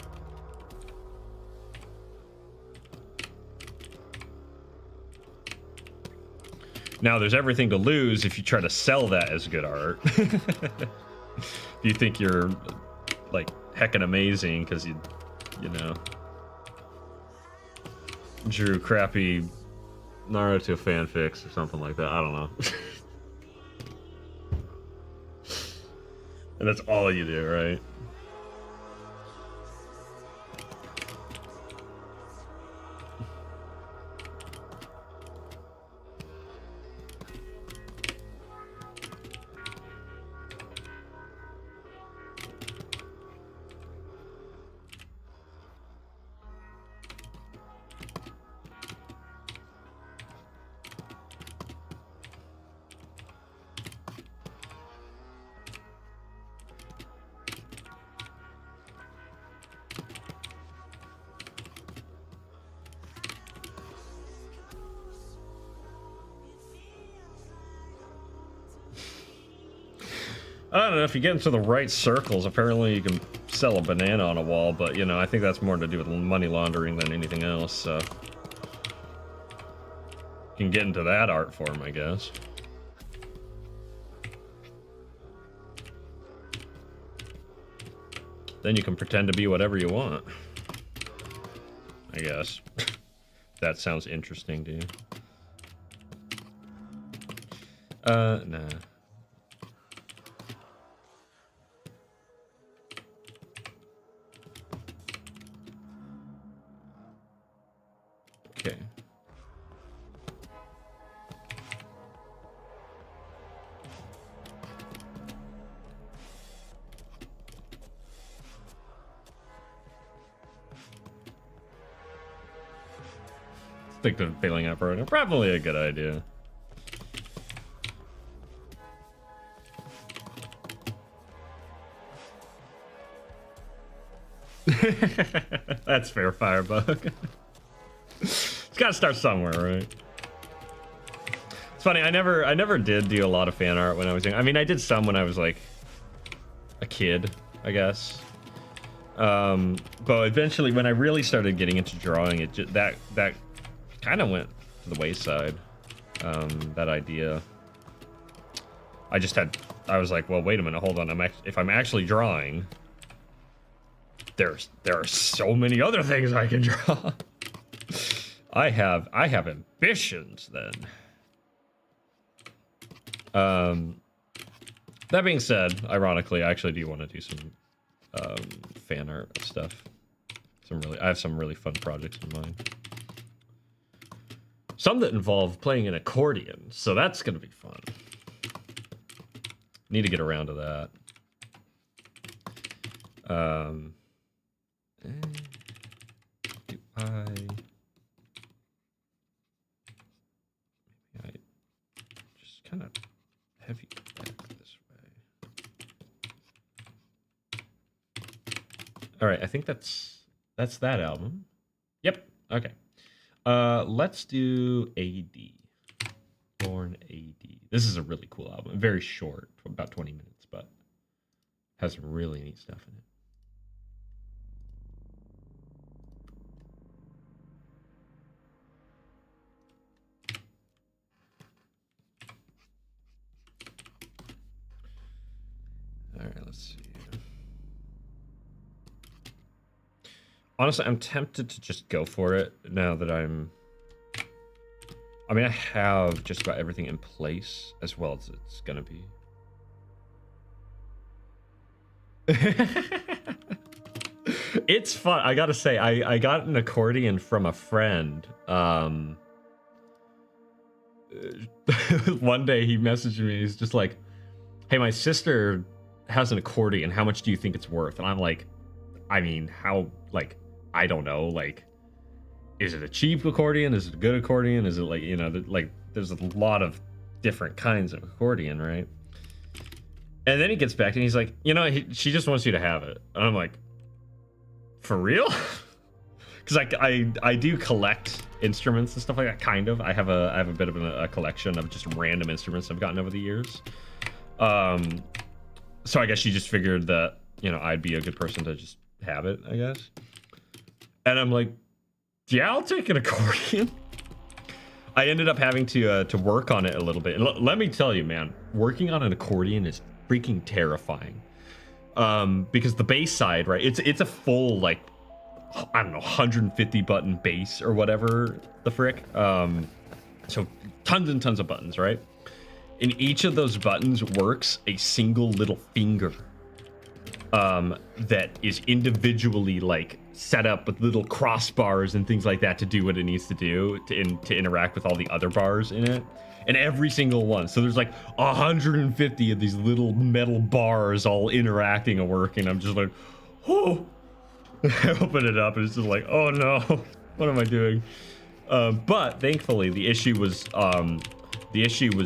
Now, there's everything to lose if you try to sell that as good art. If you think you're like heckin' amazing because you know, drew crappy Naruto fanfics or something like that. I don't know. And that's all you do, right? I don't know, if you get into the right circles, apparently you can sell a banana on a wall, but, you know, I think that's more to do with money laundering than anything else, so... You can get into that art form, I guess. Then you can pretend to be whatever you want. I guess. That sounds interesting to you. Nah. Okay. Stick to failing out program. Probably a good idea. That's fair, Firebug. It's got to start somewhere, right? It's funny. I never did do a lot of fan art when I was young. I mean, I did some when I was like a kid, I guess. But eventually, when I really started getting into drawing, it just, that kind of went to the wayside. That idea. I was like, well, wait a minute, hold on. If I'm actually drawing, there are so many other things I can draw. I have ambitions then. That being said, ironically, I actually do want to do some fan art stuff. I have some really fun projects in mind. Some that involve playing an accordion, so that's gonna be fun. Need to get around to that. Do I just kind of heavy back this way? All right, I think that's that album. Yep. Okay. Let's do AD. Born AD. This is a really cool album. Very short, about 20 minutes, but has some really neat stuff in it. All right, let's see. Honestly, I'm tempted to just go for it now that I'm I mean, I have just about everything in place as well as it's gonna be. It's fun. I gotta say, I got an accordion from a friend. One day he messaged me. He's just like, "Hey, my sister has an accordion. How much do you think it's worth?" And I'm like, I mean, how? Like, I don't know. Like, is it a cheap accordion? Is it a good accordion? Is it like, you know, like there's a lot of different kinds of accordion, right? And then he gets back and he's like, you know, she just wants you to have it. And I'm like, for real? Because I do collect instruments and stuff like that. Kind of. I have a bit of a collection of just random instruments I've gotten over the years. So I guess she just figured that, you know, I'd be a good person to just have it, I guess. And I'm like, yeah, I'll take an accordion. I ended up having to work on it a little bit. And let me tell you, man, working on an accordion is freaking terrifying. Because the bass side, right? It's a full, like, I don't know, 150 button bass or whatever the frick. So tons and tons of buttons, right? And each of those buttons works a single little finger that is individually, like, set up with little crossbars and things like that to do what it needs to do to interact with all the other bars in it. And every single one. So there's like 150 of these little metal bars all interacting and working. I'm just like, oh. I open it up and it's just like, oh no, what am I doing? But thankfully the issue was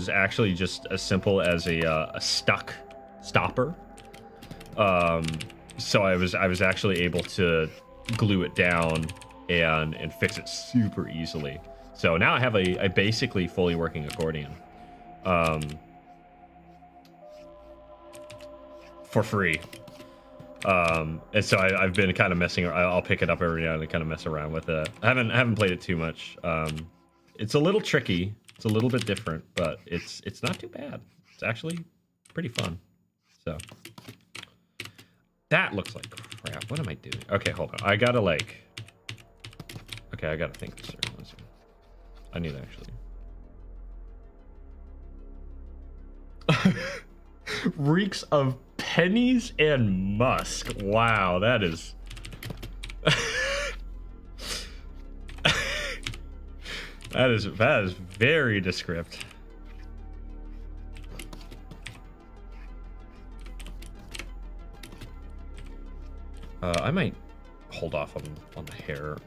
actually just as simple as a stuck stopper. So I was actually able to glue it down and fix it super easily. So now I have a basically fully working accordion, for free. And so I've been kind of messing around. I'll pick it up every now and then, kind of mess around with it. I haven't played it too much. It's a little tricky. It's a little bit different, but it's not too bad. It's actually pretty fun. So that looks like crap. What am I doing? Okay, hold on. I gotta think this through. I need to actually. Reeks of pennies and musk. Wow, that is. that is very descriptive. I might hold off on the hair.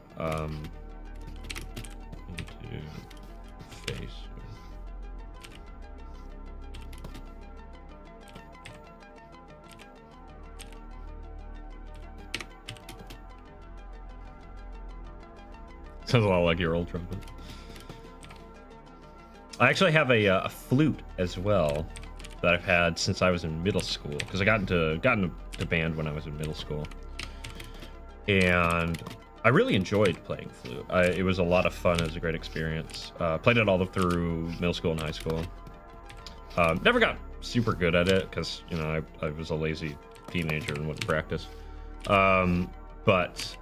Into face. Sounds a lot like your old trumpet. I actually have a flute as well that I've had since I was in middle school, because I got into band when I was in middle school, and I really enjoyed playing flute. It was a lot of fun. It was a great experience. Played it all through middle school and high school. Never got super good at it because, you know, I was a lazy teenager and wouldn't practice. But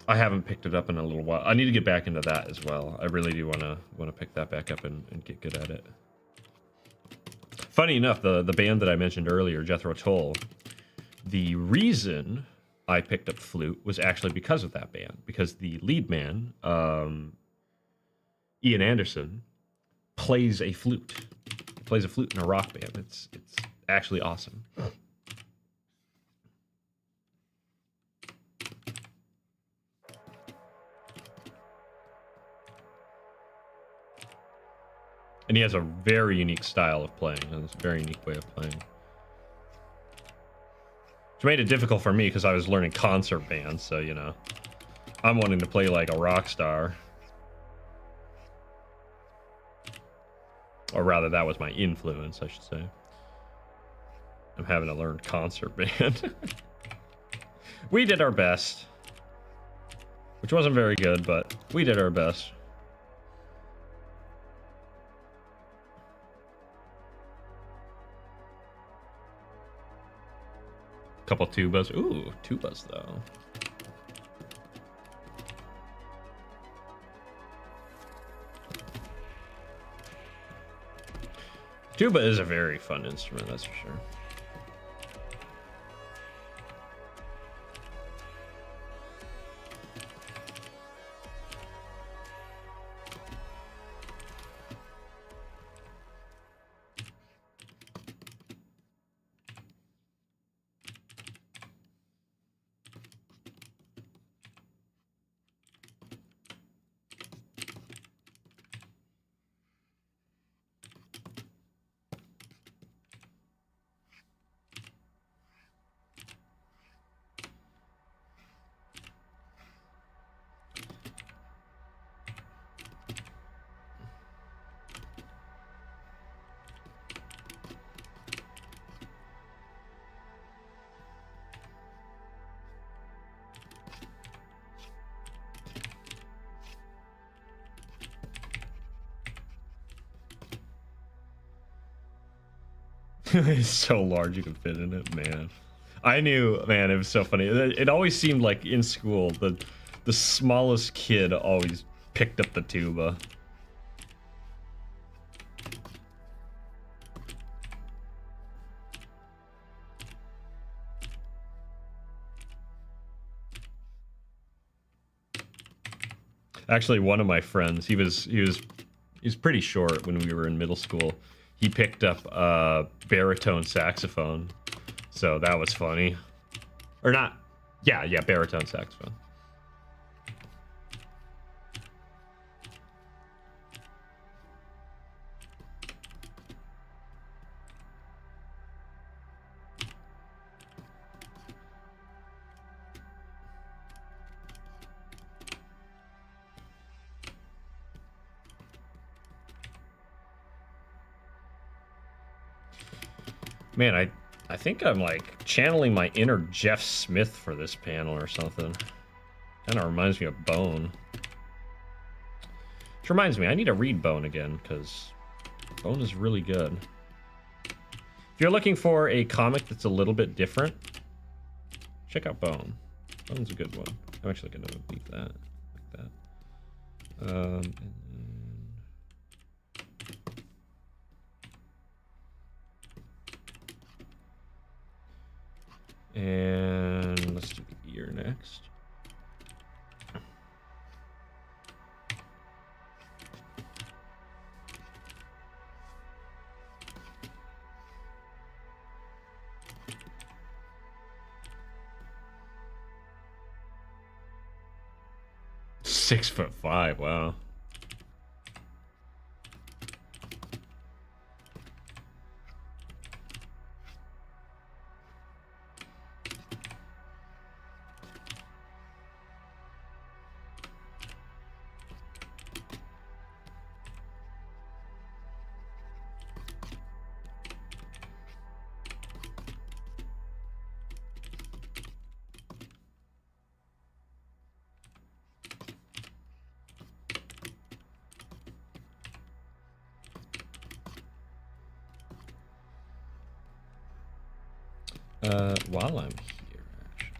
I haven't picked it up in a little while. I need to get back into that as well. I really do want to pick that back up and get good at it. Funny enough, the band that I mentioned earlier, Jethro Tull, the reason I picked up flute was actually because of that band, because the lead man, Ian Anderson, plays a flute. He plays a flute in a rock band. It's actually awesome. And he has a very unique style of playing, and it's a very unique way of playing. Which made it difficult for me because I was learning concert band, so, you know, I'm wanting to play like a rock star. Or rather, that was my influence, I should say. I'm having to learn concert band. We did our best. Which wasn't very good, but we did our best. Couple tubas. Ooh, tubas though. Tuba is a very fun instrument, that's for sure. It's so large you can fit in it, man. I knew, man, it was so funny. It always seemed like in school, the smallest kid always picked up the tuba. Actually, one of my friends, he was pretty short when we were in middle school. He picked up a baritone saxophone, so that was funny. Or not? Yeah, baritone saxophone. Man, I think I'm like channeling my inner Jeff Smith for this panel or something. Kind of reminds me of Bone. Which reminds me, I need to read Bone again, because Bone is really good. If you're looking for a comic that's a little bit different, check out Bone. Bone's a good one. I'm actually going to leave that like that. And let's do the ear next. (6'5", wow. While I'm here, actually.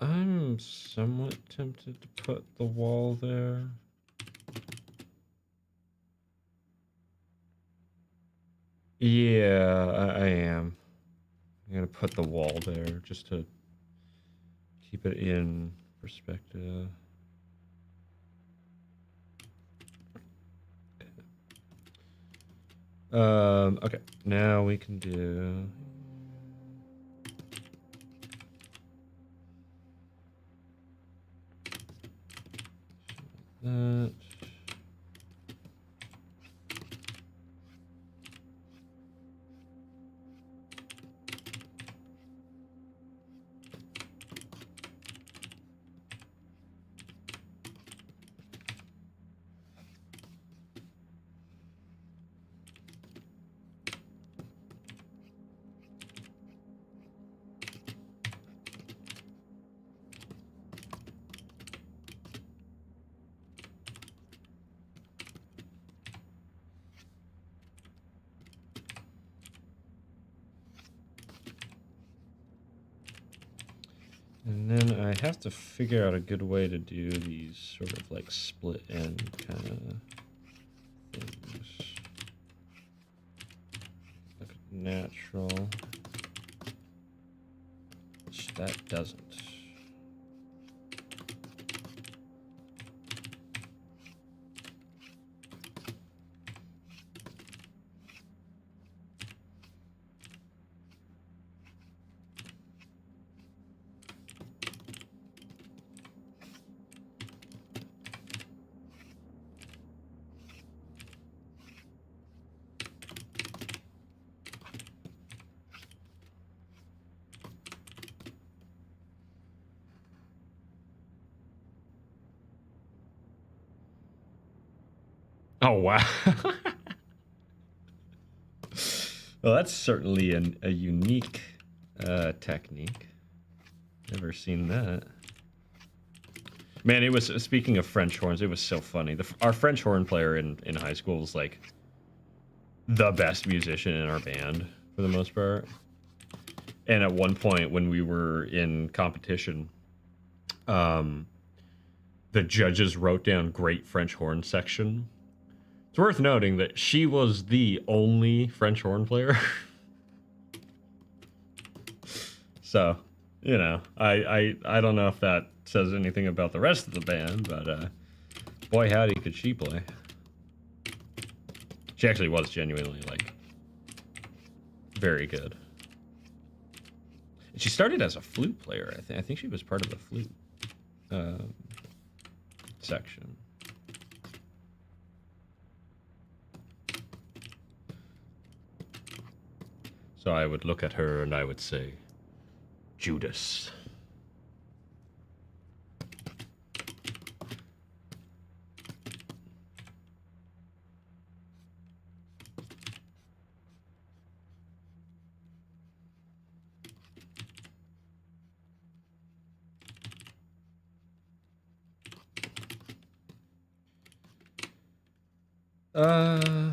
I'm somewhat tempted to put the wall there. Yeah, I am. I'm gonna put the wall there just to keep it in perspective. Okay, now we can do that. then I have to figure out a good way to do these sort of like split end kind of things. Look at natural, which that doesn't. Oh, wow. Well, that's certainly a unique technique. Never seen that. Man, it was, speaking of French horns, it was so funny. Our French horn player in high school was like the best musician in our band for the most part. And at one point when we were in competition, the judges wrote down great French horn section. It's worth noting that she was the only French horn player. So, you know, I don't know if that says anything about the rest of the band, but boy howdy could she play. She actually was genuinely, like, very good. She started as a flute player, I think she was part of the flute section. So I would look at her and I would say, Judas. Yeah.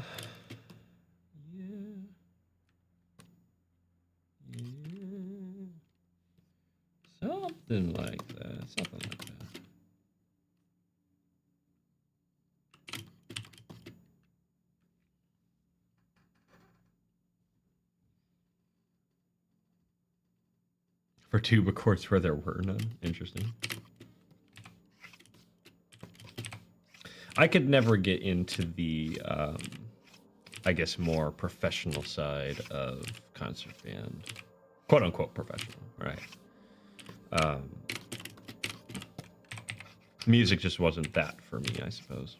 Something like that. Something like that. For tuba chords where there were none. Interesting. I could never get into the, I guess, more professional side of concert band. Quote unquote professional, right? Music just wasn't that for me, I suppose.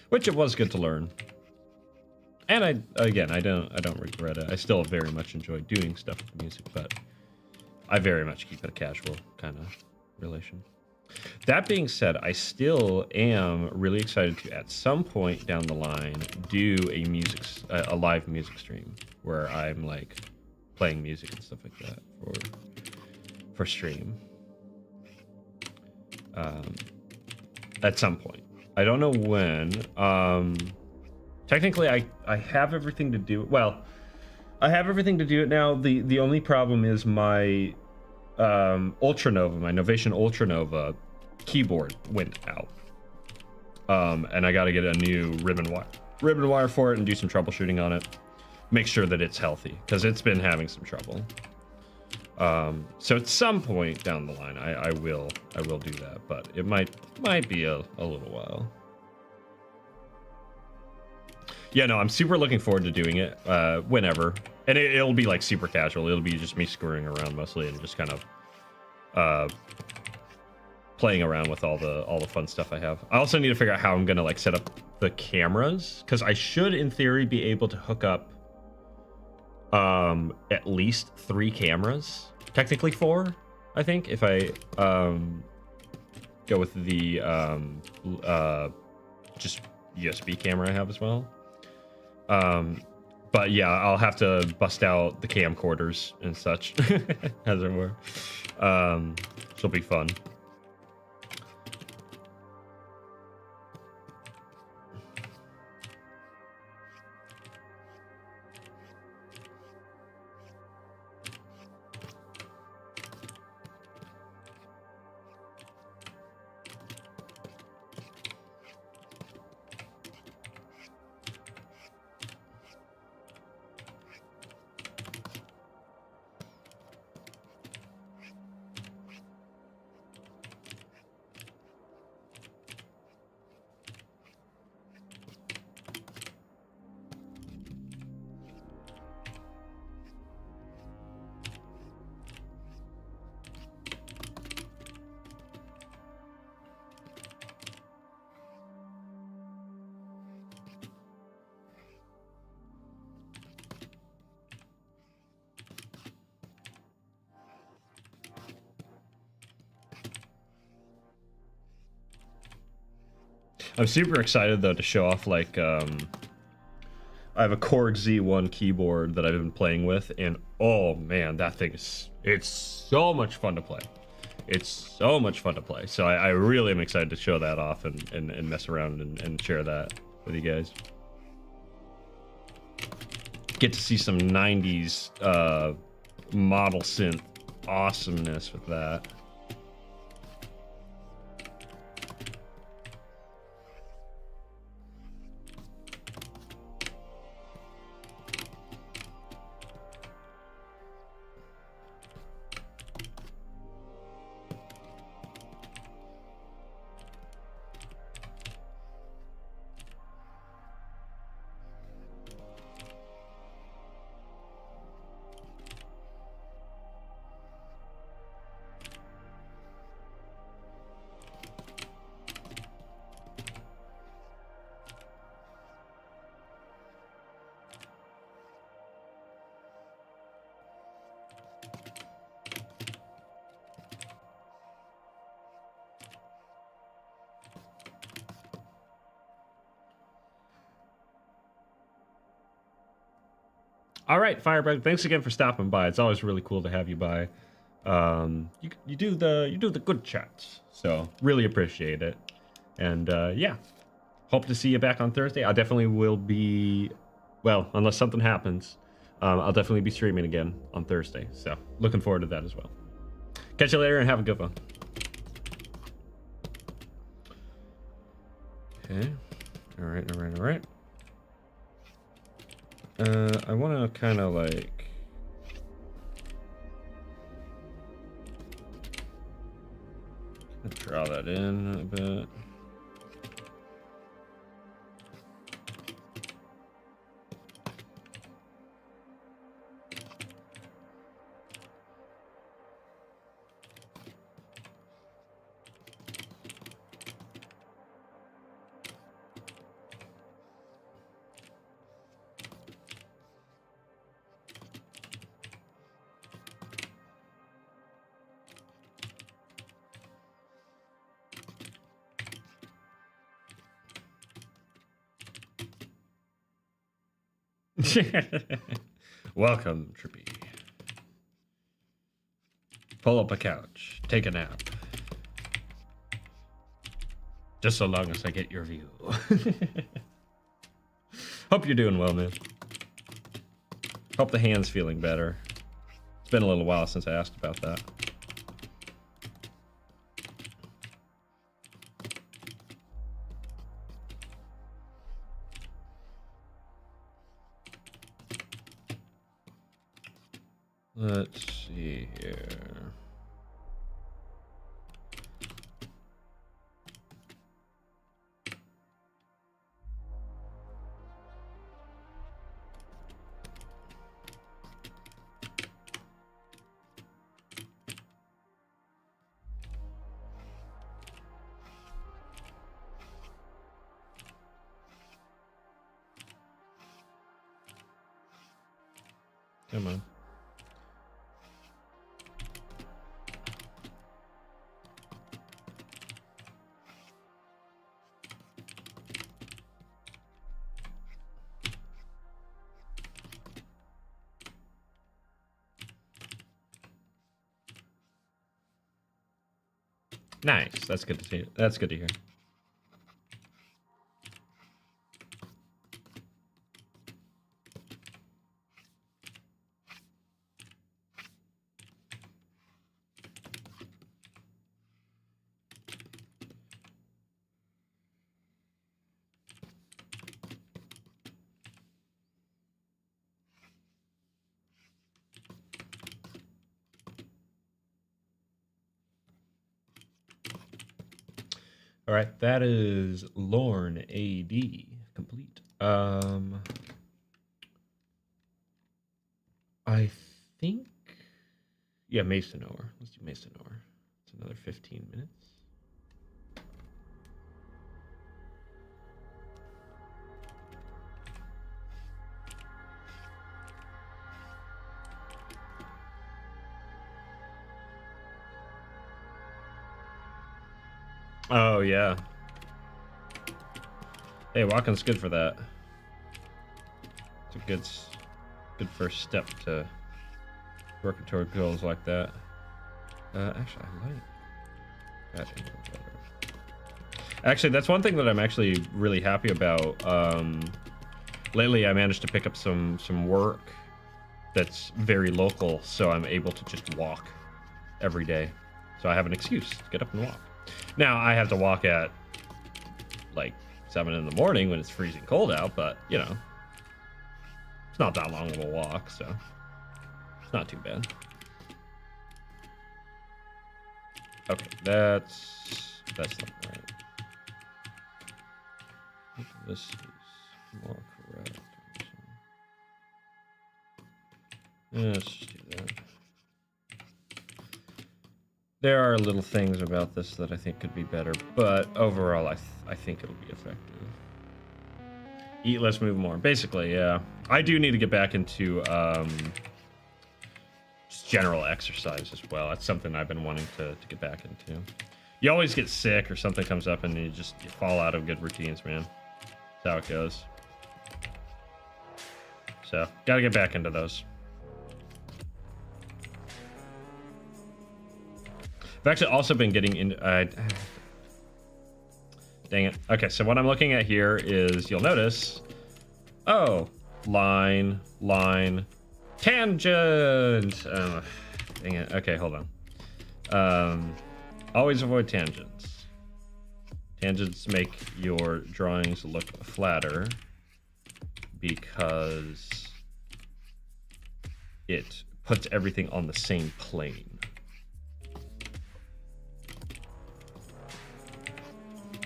Which it was good to learn. And I don't regret it. I still very much enjoy doing stuff with music, but I very much keep it a casual kind of relation. That being said, I still am really excited to, at some point down the line, do a live music stream where I'm like playing music and stuff like that for stream. At some point, I don't know when. Technically, I have everything to do. Well, I have everything to do it now. The only problem is my Ultranova, my Novation Ultranova keyboard went out. And I got to get a new ribbon wire for it and do some troubleshooting on it. Make sure that it's healthy because it's been having some trouble. So at some point down the line, I will do that, but it might be a little while. Yeah, no, I'm super looking forward to doing it whenever, and it'll be like super casual. It'll be just me screwing around mostly and just kind of playing around with all the fun stuff I have. I also need to figure out how I'm gonna like set up the cameras because I should, in theory, be able to hook up at least 3 cameras, technically 4, I think, if I go with the just USB camera I have as well. But yeah, I'll have to bust out the camcorders and such, as it were. It'll be fun. I'm super excited though to show off like I have a Korg Z1 keyboard that I've been playing with, and oh man, that thing it's so much fun to play. It's so much fun to play. So I really am excited to show that off and mess around and share that with you guys. Get to see some 90s model synth awesomeness with that. All right, Firebug, thanks again for stopping by. It's always really cool to have you by. You do the good chats, so really appreciate it. And yeah, hope to see you back on Thursday. I definitely will be, well, unless something happens, I'll definitely be streaming again on Thursday. So looking forward to that as well. Catch you later and have a good one. Okay. All right. I want to kind of like draw that in a bit. Welcome, Trippy. Pull up a couch. Take a nap. Just so long as I get your view. Hope you're doing well, man. Hope the hand's feeling better. It's been a little while since I asked about that. Let's see here. Come on. Nice. That's good to see. That's good to hear. All right, that is Lorne AD complete. I think, yeah, Mason Or. Let's do Mason Or. It's another 15 minutes. Oh yeah. Hey, walking's good for that. It's a good first step to working toward goals like that. Actually, I like that angle better. Actually, that's one thing that I'm actually really happy about. Lately, I managed to pick up some work that's very local, so I'm able to just walk every day. So I have an excuse to get up and walk. Now, I have to walk at like 7 in the morning when it's freezing cold out, but you know, it's not that long of a walk, so it's not too bad. Okay, that's not right. I think this is more correct. Yeah, let's just do that. There are little things about this that I think could be better, but overall, I think it'll be effective. Eat less, move more. Basically, yeah. I do need to get back into just general exercise as well. That's something I've been wanting to get back into. You always get sick or something comes up and you fall out of good routines, man. That's how it goes. So, gotta get back into those. I've actually also been getting into... dang it. Okay, so what I'm looking at here is, you'll notice... Oh, line, tangent! Dang it. Okay, hold on. Always avoid tangents. Tangents make your drawings look flatter because it puts everything on the same plane.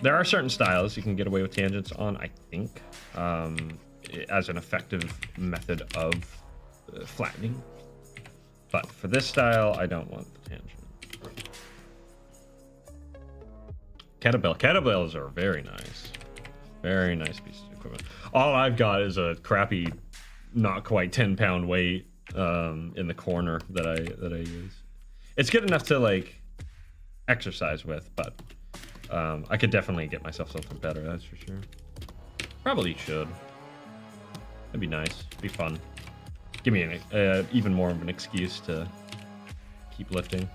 There are certain styles you can get away with tangents on, I think, as an effective method of flattening. But for this style, I don't want the tangent. Kettlebells are very nice. Very nice pieces of equipment. All I've got is a crappy, not quite 10-pound weight in the corner that I use. It's good enough to like exercise with, but I could definitely get myself something better, that's for sure. Probably should. That'd be nice. Be fun. Give me an even more of an excuse to keep lifting.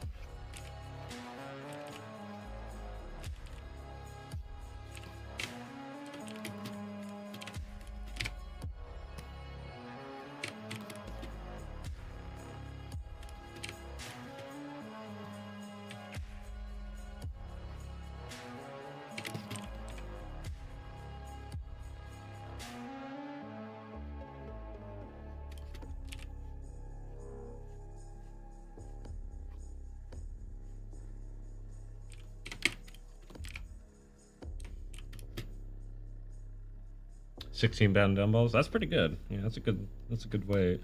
£16 dumbbells. That's pretty good. Yeah, that's a good weight.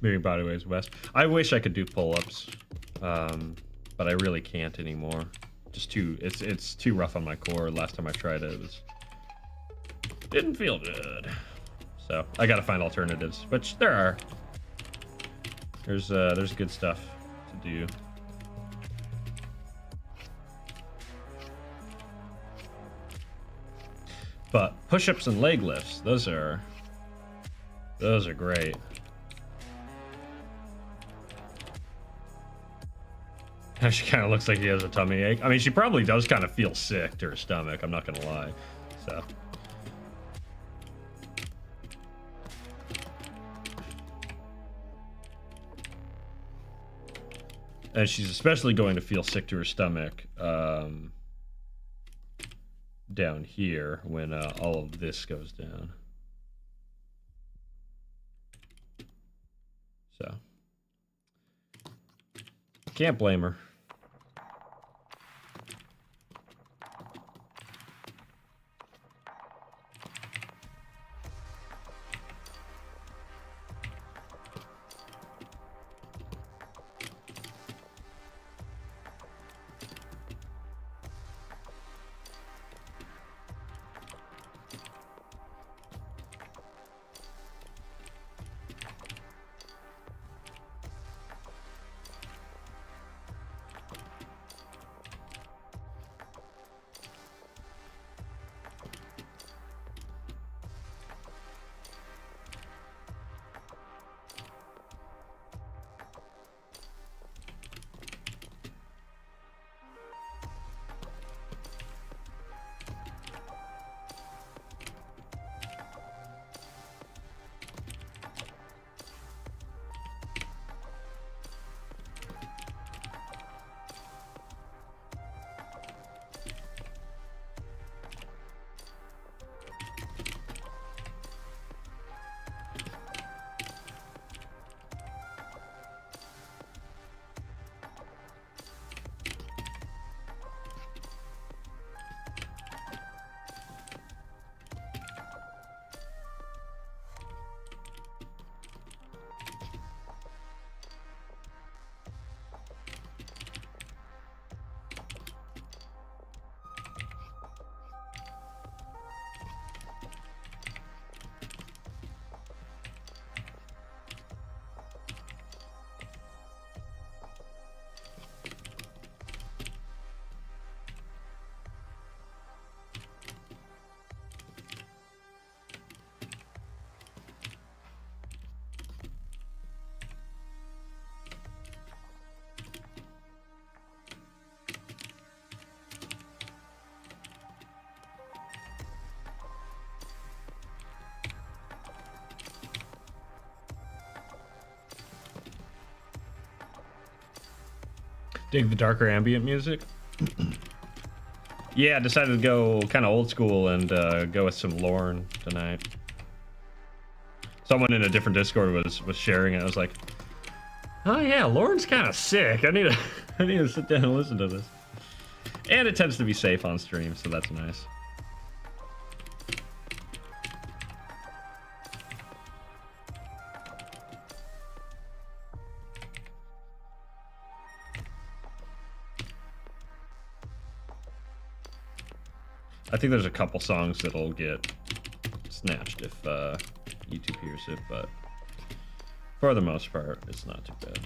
Moving body weights west. I wish I could do pull-ups, but I really can't anymore. Just too, it's too rough on my core. Last time I tried it, didn't feel good. So I gotta find alternatives, which there are. There's good stuff to do. But push-ups and leg lifts, those are great. She kind of looks like he has a tummy ache. I mean, she probably does kind of feel sick to her stomach, I'm not gonna lie. So And she's especially going to feel sick to her stomach down here when all of this goes down. So, can't blame her. Dig the darker ambient music. Yeah, I decided to go kind of old school and go with some Lorne tonight. Someone in a different Discord was sharing it. I was like, oh yeah, Lorne's kind of sick. I need to sit down and listen to this. And it tends to be safe on stream, so that's nice. I think there's a couple songs that'll get snatched if YouTube hears it, but for the most part, it's not too bad.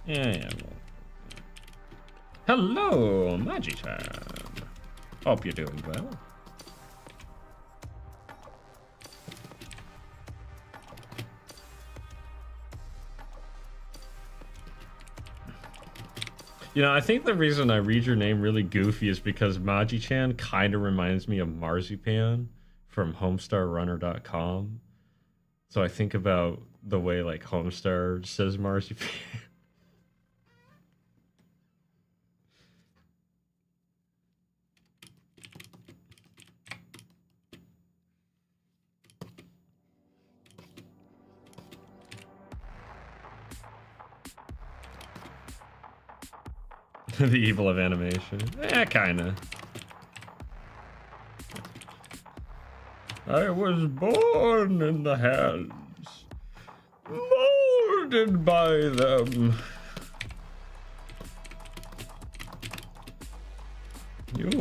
Yeah. Hello, Magitan. Hope you're doing well. You know, I think the reason I read your name really goofy is because Maji-chan kind of reminds me of Marzipan from HomestarRunner.com. So I think about the way like Homestar says Marzipan. The evil of animation. Yeah, kinda. I was born in the hands, molded by them.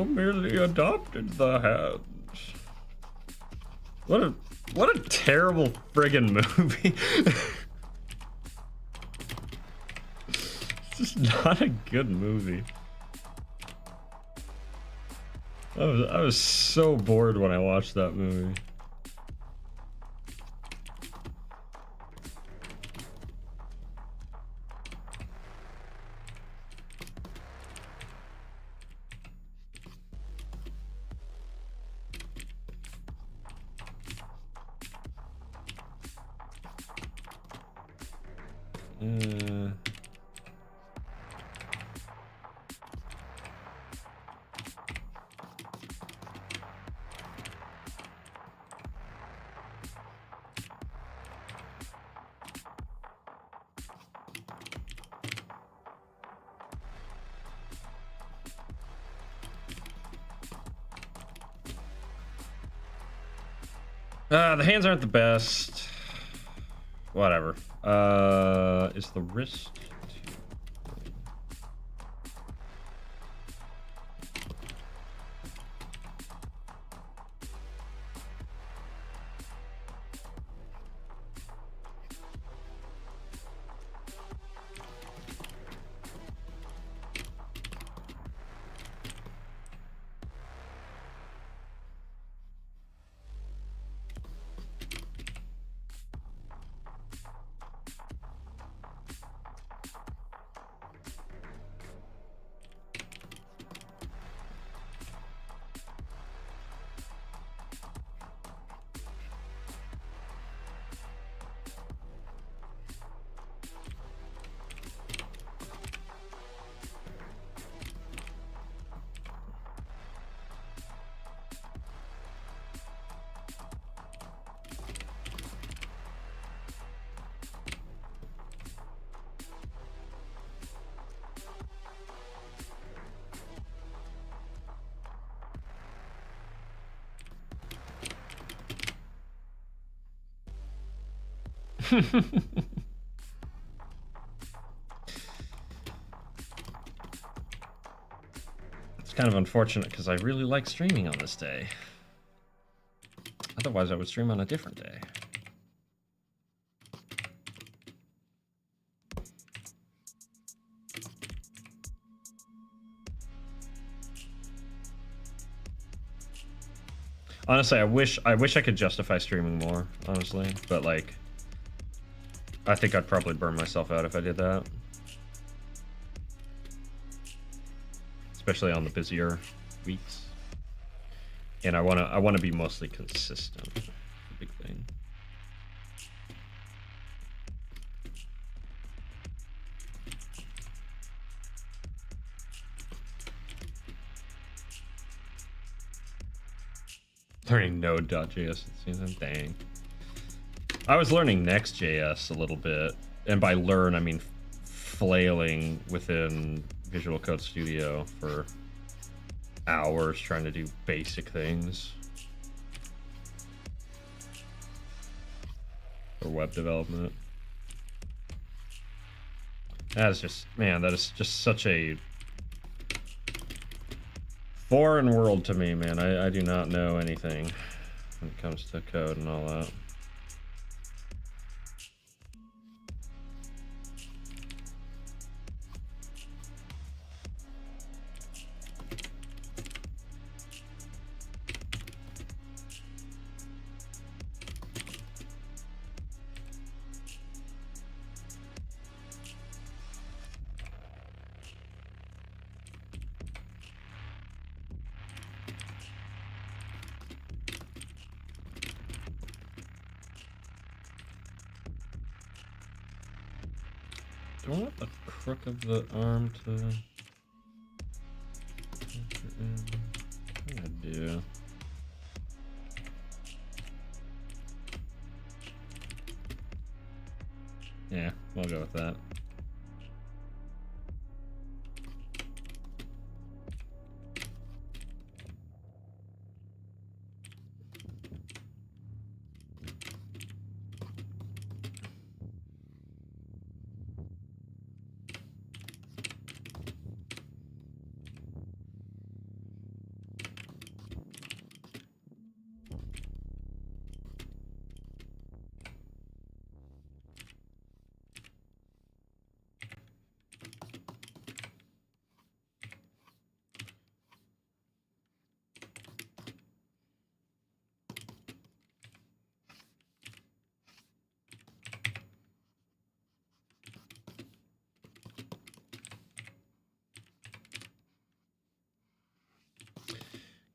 merely adopted the hands. What a terrible friggin' movie. It's just not a good movie. I was so bored when I watched that movie. The hands aren't the best. Whatever. Is the wrist... It's kind of unfortunate because I really like streaming on this day. Otherwise, I would stream on a different day. Honestly, I wish I could justify streaming more, honestly, but like I think I'd probably burn myself out if I did that. Especially on the busier weeks. And I wanna be mostly consistent. That's a big thing. Learning Node.js, dang. I was learning Next.js a little bit, and by learn I mean flailing within Visual Code Studio for hours trying to do basic things for web development. That is just, man, that is just such a foreign world to me, man. I do not know anything when it comes to code and all that. Do I want the crook of the arm to... I do. Yeah, we'll go with that.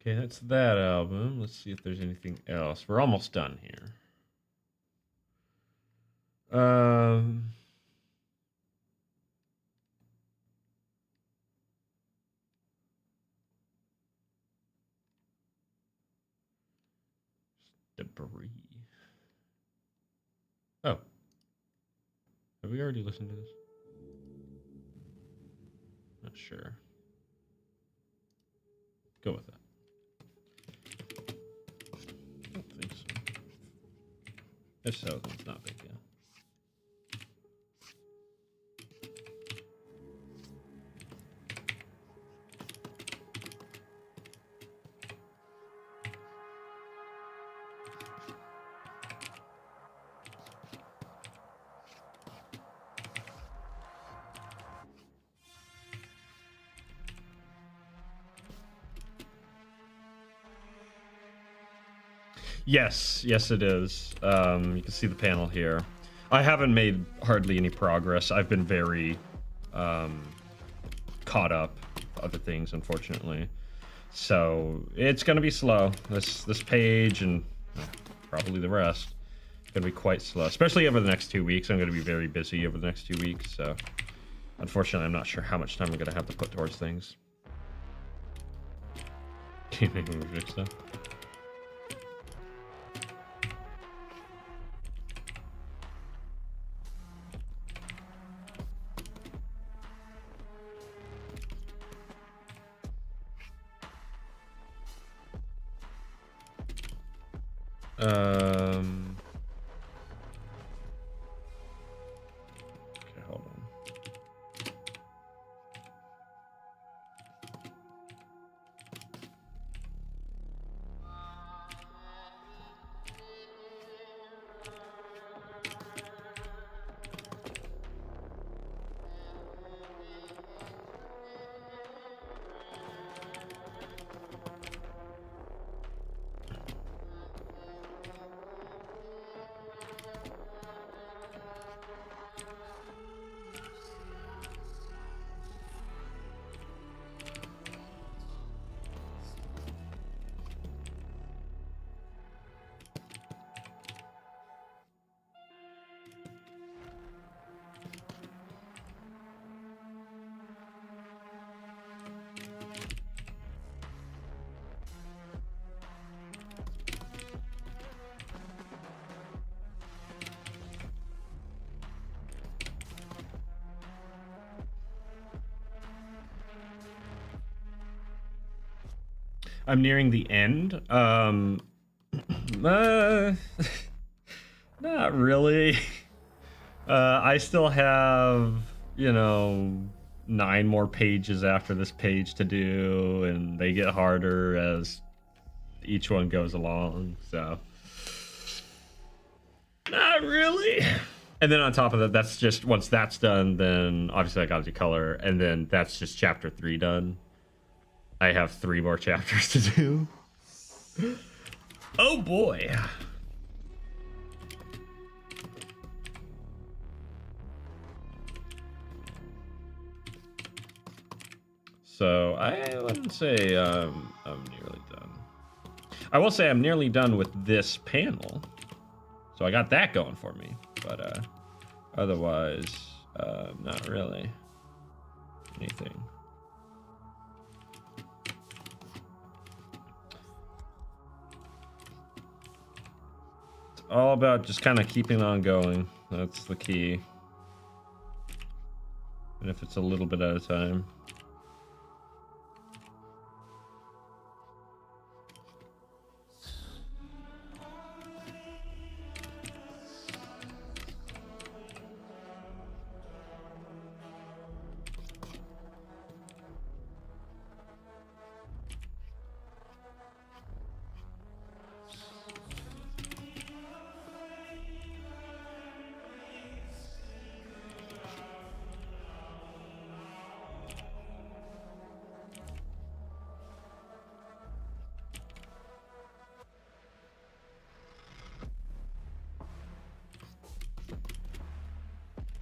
Okay, that's that album. Let's see if there's anything else. We're almost done here. Debris. Oh. Have we already listened to this? Not sure. Go with that. I don't think so. If so, then it's not a big deal. Yes, it is. You can see the panel here. I haven't made hardly any progress. I've been very caught up with other things, unfortunately. So it's going to be slow. This page and probably the rest is going to be quite slow, especially over the next 2 weeks. I'm going to be very busy over the next 2 weeks. So unfortunately, I'm not sure how much time I'm going to have to put towards things. Stuff. Okay, hold on. I'm nearing the end. Not really. I still have, 9 more pages after this page to do, and they get harder as each one goes along, so not really. And then on top of that, that's just, once that's done, then obviously I gotta do color, and then that's just chapter 3 done. I have 3 more chapters to do. Oh boy. So I wouldn't say I'm nearly done. I will say I'm nearly done with this panel. So I got that going for me. But otherwise, not really anything. All about just kind of keeping on going. That's the key. And if it's a little bit at a time.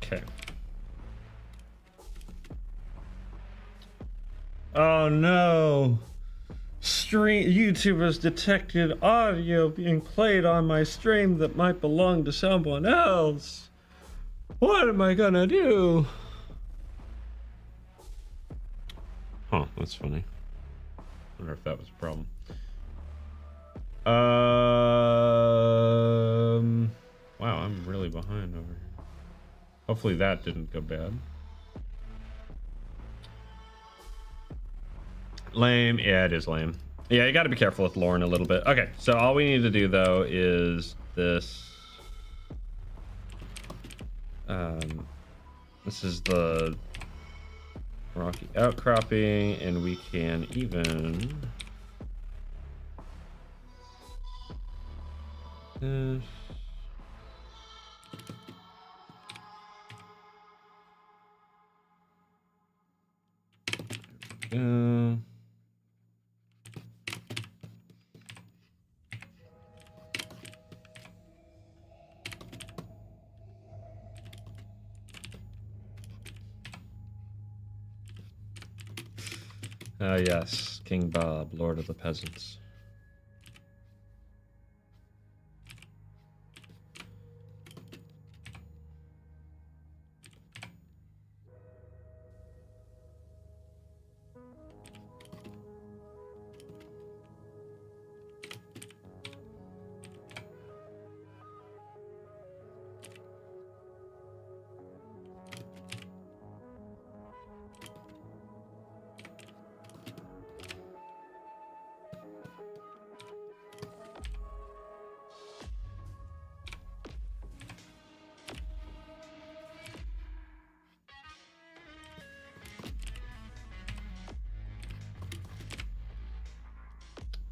Okay. Oh no. YouTube has detected audio being played on my stream that might belong to someone else. What am I gonna do? Huh, that's funny. I wonder if that was a problem. Wow, I'm really behind over here. Hopefully that didn't go bad. Lame. Yeah, it is lame. Yeah, you got to be careful with Lauren a little bit. Okay, so all we need to do though is this. This is the rocky outcropping, and we can even this. Yes, King Bob, Lord of the Peasants.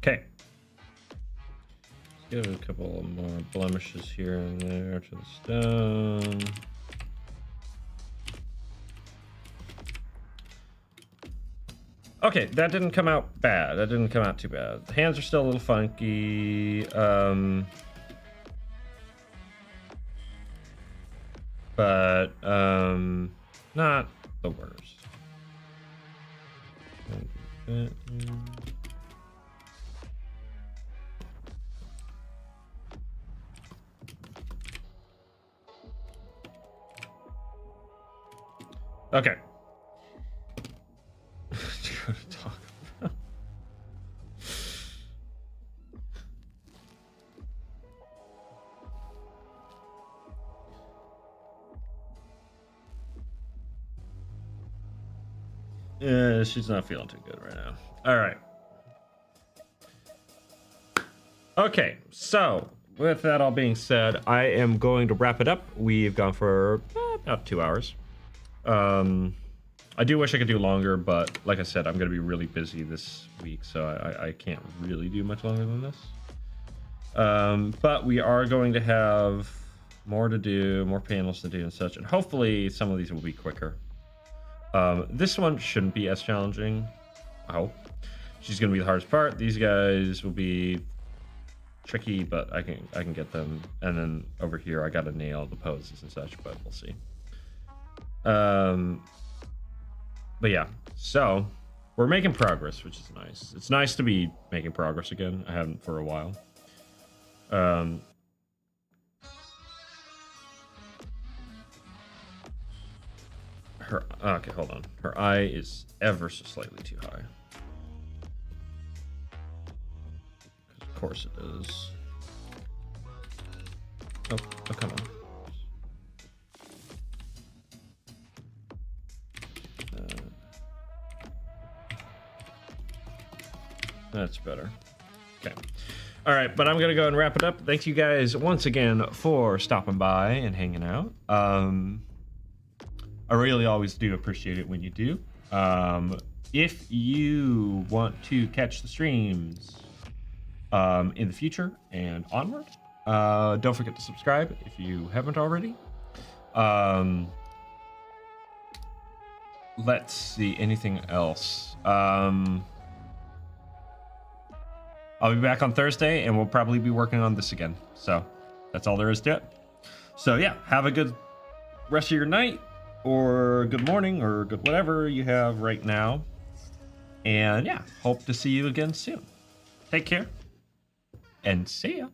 Okay. Let's give a couple more blemishes here and there to the stone. Okay, that didn't come out bad. That didn't come out too bad. The hands are still a little funky. But not the worst. Okay. Talk about. Yeah, she's not feeling too good right now. All right. Okay, so with that all being said, I am going to wrap it up. We've gone for about 2 hours. I do wish I could do longer, but like I said, I'm going to be really busy this week, so I can't really do much longer than this. But we are going to have more to do, more panels to do and such, and hopefully some of these will be quicker. This one shouldn't be as challenging, I hope. She's going to be the hardest part. These guys will be tricky, but I can get them. And then over here, I got to nail the poses and such, but we'll see. But yeah, so we're making progress, which is nice. It's nice to be making progress again. I haven't for a while. Okay, hold on. Her eye is ever so slightly too high. Of course it is. Oh, come on. That's better. Okay. All right, but I'm going to go and wrap it up. Thank you guys once again for stopping by and hanging out. I really always do appreciate it when you do. If you want to catch the streams in the future and onward, don't forget to subscribe if you haven't already. Let's see, anything else? I'll be back on Thursday, and we'll probably be working on this again. So that's all there is to it. So yeah, have a good rest of your night, or good morning, or good whatever you have right now. And yeah, hope to see you again soon. Take care. And see ya.